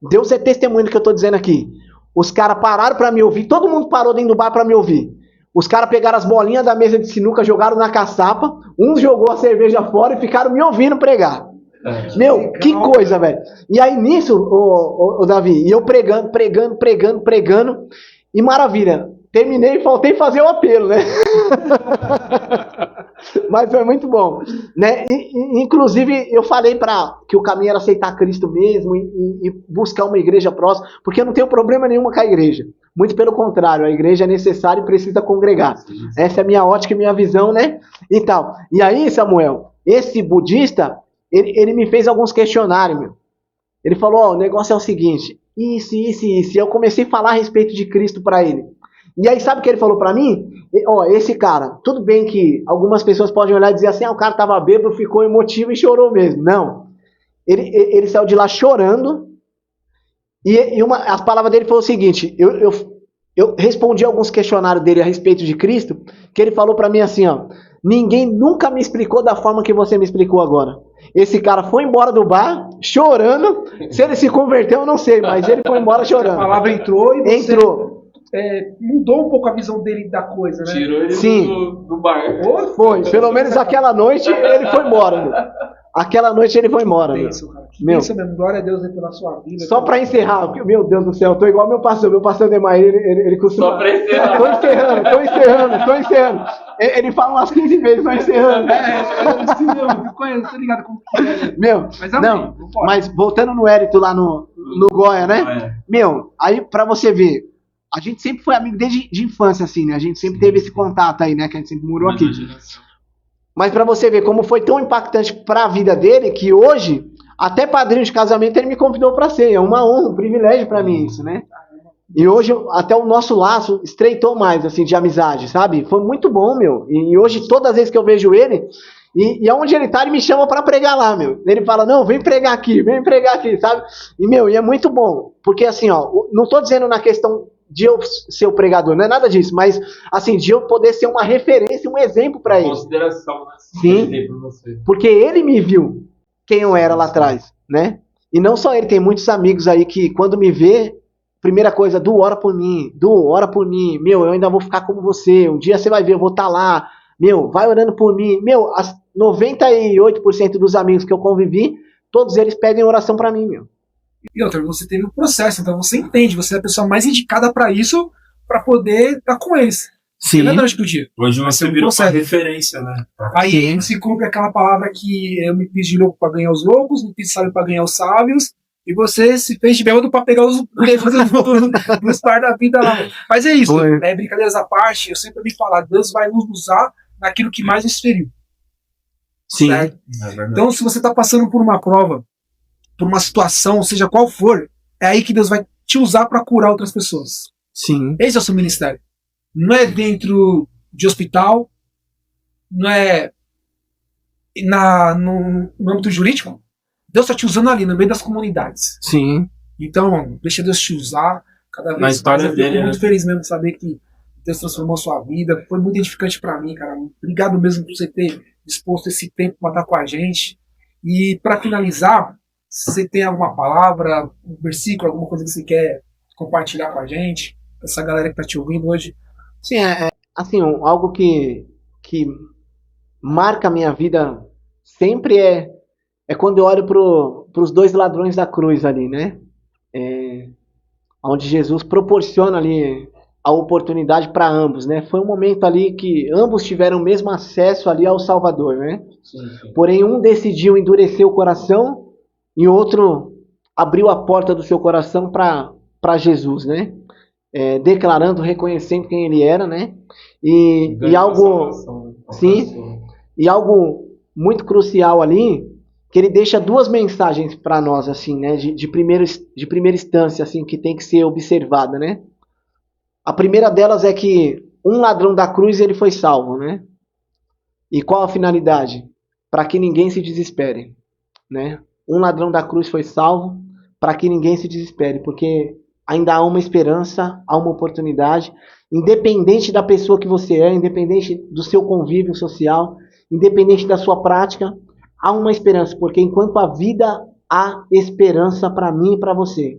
Deus é testemunho do que eu tô dizendo aqui. Os caras pararam pra me ouvir, todo mundo parou dentro do bar pra me ouvir. Os caras pegaram as bolinhas da mesa de sinuca, jogaram na caçapa, um jogou a cerveja fora e ficaram me ouvindo pregar. É. Meu, que coisa, velho. E aí nisso, o Davi, e eu pregando, e maravilha. Terminei e faltei fazer o apelo, né? Mas foi muito bom, né? Inclusive, eu falei que o caminho era aceitar Cristo mesmo e buscar uma igreja próxima, porque eu não tenho problema nenhum com a igreja. Muito pelo contrário, a igreja é necessária e precisa congregar. Essa é a minha ótica e minha visão, né? E tal. E aí, Samuel, esse budista, ele me fez alguns questionários, meu. Ele falou, ó, o negócio é o seguinte, isso. E eu comecei a falar a respeito de Cristo pra ele. E aí, sabe o que ele falou pra mim? Ó, esse cara, tudo bem que algumas pessoas podem olhar e dizer assim, o cara tava bêbado, ficou emotivo e chorou mesmo. Não. Ele saiu de lá chorando. E as palavras dele foi o seguinte, eu respondi alguns questionários dele a respeito de Cristo, que ele falou pra mim assim, ó, ninguém nunca me explicou da forma que você me explicou agora. Esse cara foi embora do bar, chorando, se ele se converteu eu não sei, mas ele foi embora A chorando. palavra entrou e você Entrou. Mudou um pouco a visão dele da coisa, né? Tirou ele Sim. do bar. Foi, pelo menos aquela noite ele foi embora, meu. Aquela noite ele foi embora, meu. Bênção, cara. Que Meu. bênção mesmo. Glória a Deus aí pela sua vida. Só pra encerrar, porque, meu Deus do céu, eu tô igual meu pastor Demar, ele costuma... Só pra encerrar. Tô encerrando. Ele fala umas 15 vezes, tô encerrando. Tô ligado como que é. Meu, Mas amém, não, vambora. mas voltando no Hérito lá no Goia, né? É. Meu, aí pra você ver, a gente sempre foi amigo desde de infância, assim, né? A gente sempre teve esse contato aí, né? Que a gente sempre morou aqui. Imaginação. Mas pra você ver como foi tão impactante pra vida dele, que hoje, até padrinho de casamento, ele me convidou pra ser. É uma honra, um privilégio pra mim isso, né? E hoje, até o nosso laço estreitou mais, assim, de amizade, sabe? Foi muito bom, meu. E hoje, todas as vezes que eu vejo ele, e aonde ele tá, ele me chama pra pregar lá, meu. Ele fala, não, vem pregar aqui, sabe? E, meu, e é muito bom. Porque, assim, ó, não tô dizendo na questão de eu ser o pregador, não é nada disso, mas, assim, de eu poder ser uma referência, um exemplo pra ele. Consideração, né? Sim. Por você. Porque ele me viu quem eu era lá atrás, né? E não só ele, tem muitos amigos aí que quando me vê, primeira coisa, ora por mim, meu, eu ainda vou ficar como você, um dia você vai ver, eu vou estar lá, meu, vai orando por mim, meu, as 98% dos amigos que eu convivi todos eles pedem oração pra mim, meu. E outra, você teve um processo, então você entende, você é a pessoa mais indicada para isso, para poder estar com eles. Sim. Não é da noite pro dia. Hoje Vai você ser um virou uma processo. referência, né? Aí se cumpre aquela palavra que eu me fiz de louco para ganhar os loucos, me fiz de sábio para ganhar os sábios, e você se fez de bêbado para pegar os nos par da vida lá. Mas é isso, Foi. né? Brincadeiras à parte, eu sempre me falar, Deus vai nos usar naquilo que mais nos feriu. Sim. Certo? É verdade. Então, se você está passando por uma prova, por uma situação, seja qual for, é aí que Deus vai te usar para curar outras pessoas. Sim. Esse é o seu ministério. Não é dentro de hospital, não é no âmbito jurídico. Deus está te usando ali, no meio das comunidades. Sim. Então, deixa Deus te usar. Cada vez Na história mais. Eu dele, fico né? muito feliz mesmo de saber que Deus transformou a sua vida. Foi muito edificante para mim, cara. Obrigado mesmo por você ter disposto esse tempo para estar com a gente. E para finalizar, se você tem alguma palavra, um versículo, alguma coisa que você quer compartilhar com a gente, essa galera que tá te ouvindo hoje. Sim, assim, algo que marca a minha vida sempre é quando eu olho pros dois ladrões da cruz ali, né? Onde Jesus proporciona ali a oportunidade para ambos, né? Foi um momento ali que ambos tiveram o mesmo acesso ali ao Salvador, né? Sim. Porém, um decidiu endurecer o coração e outro abriu a porta do seu coração para Jesus, né? Declarando, reconhecendo quem ele era, né? E algo, sim, e algo muito crucial ali, que ele deixa duas mensagens para nós, assim, né? De primeira instância, assim, que tem que ser observada, né? A primeira delas é que um ladrão da cruz ele foi salvo, né? E qual a finalidade? Para que ninguém se desespere, né? Um ladrão da cruz foi salvo para que ninguém se desespere, porque ainda há uma esperança, há uma oportunidade, independente da pessoa que você é, independente do seu convívio social, independente da sua prática, há uma esperança, porque enquanto há vida, há esperança para mim e para você.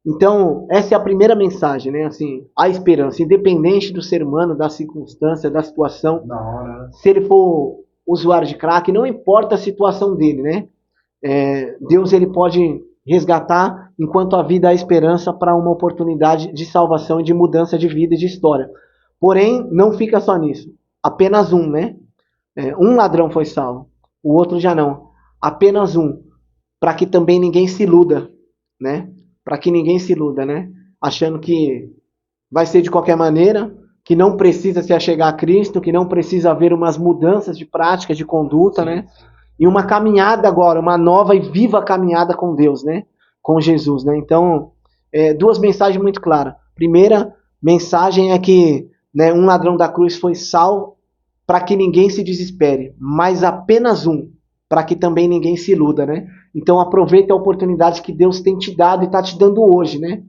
Então, essa é a primeira mensagem, né? Assim, há esperança, independente do ser humano, da circunstância, da situação. Da hora, né? Se ele for usuário de crack, não importa a situação dele, né? Deus ele pode resgatar enquanto a vida há esperança para uma oportunidade de salvação e de mudança de vida e de história. Porém, não fica só nisso. Apenas um, né? Um ladrão foi salvo, o outro já não. Apenas um, para que também ninguém se iluda, né? Para que ninguém se iluda, né? Achando que vai ser de qualquer maneira, que não precisa se achegar a Cristo, que não precisa haver umas mudanças de prática, de conduta, né? E uma caminhada agora, uma nova e viva caminhada com Deus, né? Com Jesus, né? Então, duas mensagens muito claras. Primeira mensagem é que, né, um ladrão da cruz foi salvo para que ninguém se desespere, mas apenas um, para que também ninguém se iluda, né? Então aproveita a oportunidade que Deus tem te dado e está te dando hoje, né?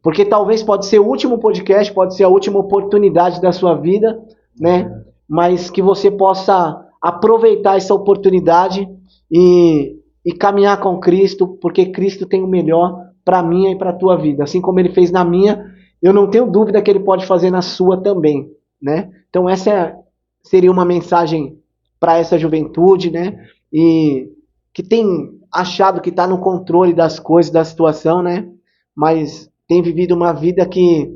Porque talvez pode ser o último podcast, pode ser a última oportunidade da sua vida, né? Mas que você possa aproveitar essa oportunidade e caminhar com Cristo, porque Cristo tem o melhor para a minha e para a tua vida. Assim como ele fez na minha, eu não tenho dúvida que ele pode fazer na sua também, né? Então essa seria uma mensagem para essa juventude, né? E que tem achado que está no controle das coisas, da situação, né? Mas tem vivido uma vida que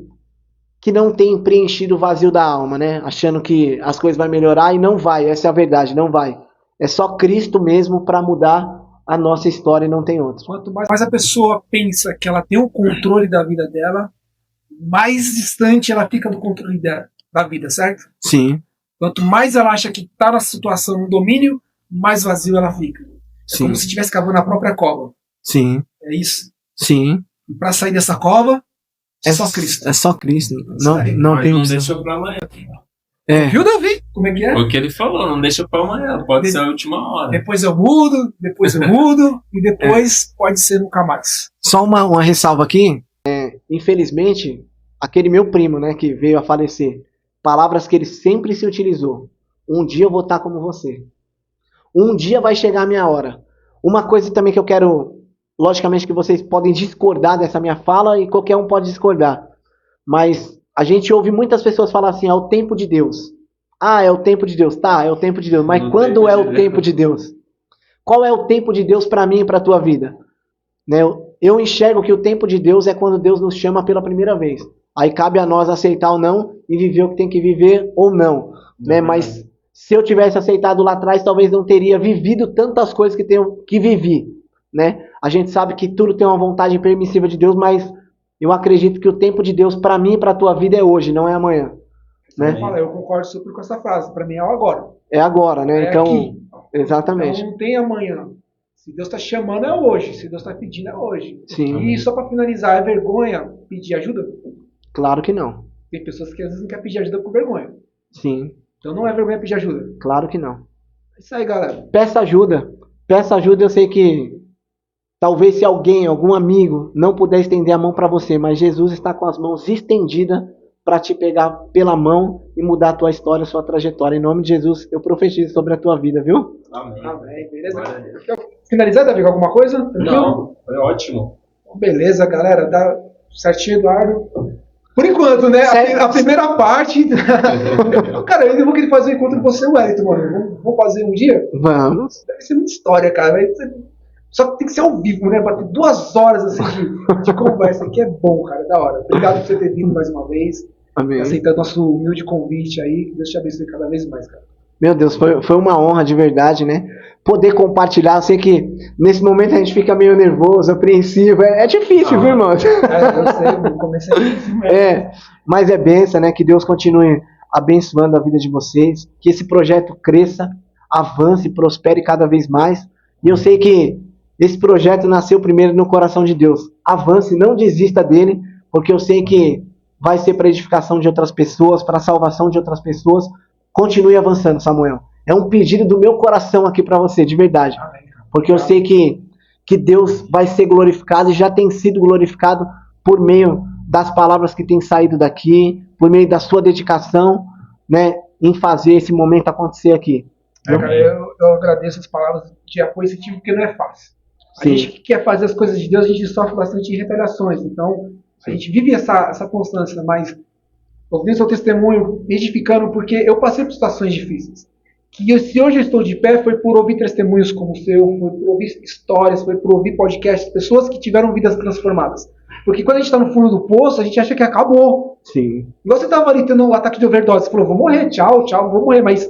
não tem preenchido o vazio da alma, né? Achando que as coisas vão melhorar e não vai. Essa é a verdade, não vai. É só Cristo mesmo para mudar a nossa história e não tem outro. Quanto mais a pessoa pensa que ela tem o controle da vida dela, mais distante ela fica do controle da vida, certo? Sim. Quanto mais ela acha que está na situação, no domínio, mais vazio ela fica. É como se estivesse cavando a própria cova. Sim. É isso. Sim. E para sair dessa cova, é só Cristo. É só Cristo. Mas Não tem não um... deixa pra amanhã. Viu, Davi? Como é que é? O que ele falou, não deixa pra amanhã. Pode ser a última hora. Depois eu mudo e depois pode ser nunca mais. Só uma ressalva aqui. Infelizmente, aquele meu primo, né, que veio a falecer, palavras que ele sempre se utilizou. Um dia eu vou estar como você. Um dia vai chegar a minha hora. Uma coisa também que eu quero, logicamente que vocês podem discordar dessa minha fala e qualquer um pode discordar. Mas a gente ouve muitas pessoas falar assim, é o tempo de Deus. Ah, é o tempo de Deus. Tá, é o tempo de Deus. Mas quando é o tempo de Deus? Qual é o tempo de Deus para mim e para a tua vida? Né? Eu enxergo que o tempo de Deus é quando Deus nos chama pela primeira vez. Aí cabe a nós aceitar ou não e viver o que tem que viver ou não. Né? Mas se eu tivesse aceitado lá atrás, talvez não teria vivido tantas coisas que vivi. Né? A gente sabe que tudo tem uma vontade permissiva de Deus, mas eu acredito que o tempo de Deus para mim e para a tua vida é hoje, não é amanhã. Né? Eu concordo super com essa frase. Para mim é o agora. É agora, né? É então, aqui. exatamente. Então não tem amanhã. Se Deus está chamando é hoje. Se Deus está pedindo é hoje. Sim. E só para finalizar, é vergonha pedir ajuda? Claro que não. Tem pessoas que às vezes não querem pedir ajuda por vergonha. Sim. Então não é vergonha pedir ajuda. Claro que não. É isso aí, galera. Peça ajuda. Peça ajuda, eu sei que talvez se alguém, algum amigo, não puder estender a mão para você, mas Jesus está com as mãos estendidas para te pegar pela mão e mudar a tua história, a sua trajetória. Em nome de Jesus, eu profetizo sobre a tua vida, viu? Amém. Amém. Beleza? Quer finalizar, Davi, com alguma coisa? Não, foi ótimo. Beleza, galera. Tá certinho, Eduardo. Por enquanto, né? A primeira parte. Cara, eu ainda vou querer fazer um encontro com você, Wellington, mano. Vamos fazer um dia? Vamos. Deve ser muita história, cara. Só que tem que ser ao vivo, né? Bater 2 horas assim de conversa, que é bom, cara. Da hora. Obrigado por você ter vindo mais uma vez. Amém. Aceitando nosso humilde convite aí. Que Deus te abençoe cada vez mais, cara. Meu Deus, foi uma honra de verdade, né? Poder compartilhar. Eu sei que nesse momento a gente fica meio nervoso, apreensivo. É difícil, viu, irmão? Eu sei, no começo é difícil mesmo. Mas é bênção, né? Que Deus continue abençoando a vida de vocês. Que esse projeto cresça, avance, prospere cada vez mais. E eu sei que esse projeto nasceu primeiro no coração de Deus. Avance, não desista dele, porque eu sei que vai ser para edificação de outras pessoas, para a salvação de outras pessoas. Continue avançando, Samuel. É um pedido do meu coração aqui para você, de verdade. Porque eu sei que Deus vai ser glorificado e já tem sido glorificado por meio das palavras que têm saído daqui, por meio da sua dedicação, né, em fazer esse momento acontecer aqui. Cara, eu agradeço as palavras de apoio incentivo, porque não é fácil. A gente que quer fazer as coisas de Deus, a gente sofre bastante retaliações. Então, a gente vive essa constância, mas ouvindo seu testemunho, edificando, porque eu passei por situações difíceis. Se hoje eu estou de pé, foi por ouvir testemunhos como o seu, foi por ouvir histórias, foi por ouvir podcasts, pessoas que tiveram vidas transformadas. Porque quando a gente está no fundo do poço, a gente acha que acabou. Sim. Igual você estava ali tendo um ataque de overdose, você falou, vou morrer, tchau, vou morrer, mas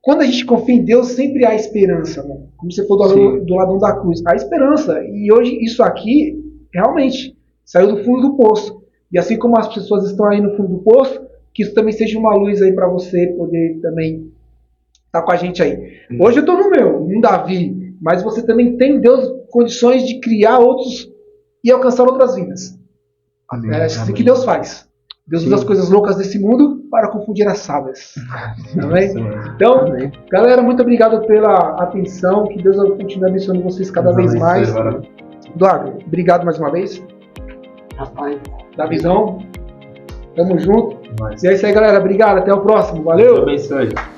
quando a gente confia em Deus, sempre há esperança, mano. Como você falou do ladrão da cruz. Há esperança. E hoje, isso aqui, realmente, saiu do fundo do poço. E assim como as pessoas estão aí no fundo do poço, que isso também seja uma luz aí para você poder também estar com a gente aí. Hoje eu estou no meu, no Davi. Mas você também tem, Deus, condições de criar outros e alcançar outras vidas. Amém. É assim que Deus faz. Deus usa as coisas loucas desse mundo para confundir as sábias. Amém? Então, galera, muito obrigado pela atenção. Que Deus continue abençoando vocês cada vez mais. Eduardo, obrigado mais uma vez. Rapaz. Davizão, tamo junto. E é isso aí, galera. Obrigado. Até o próximo. Valeu. Deus abençoe.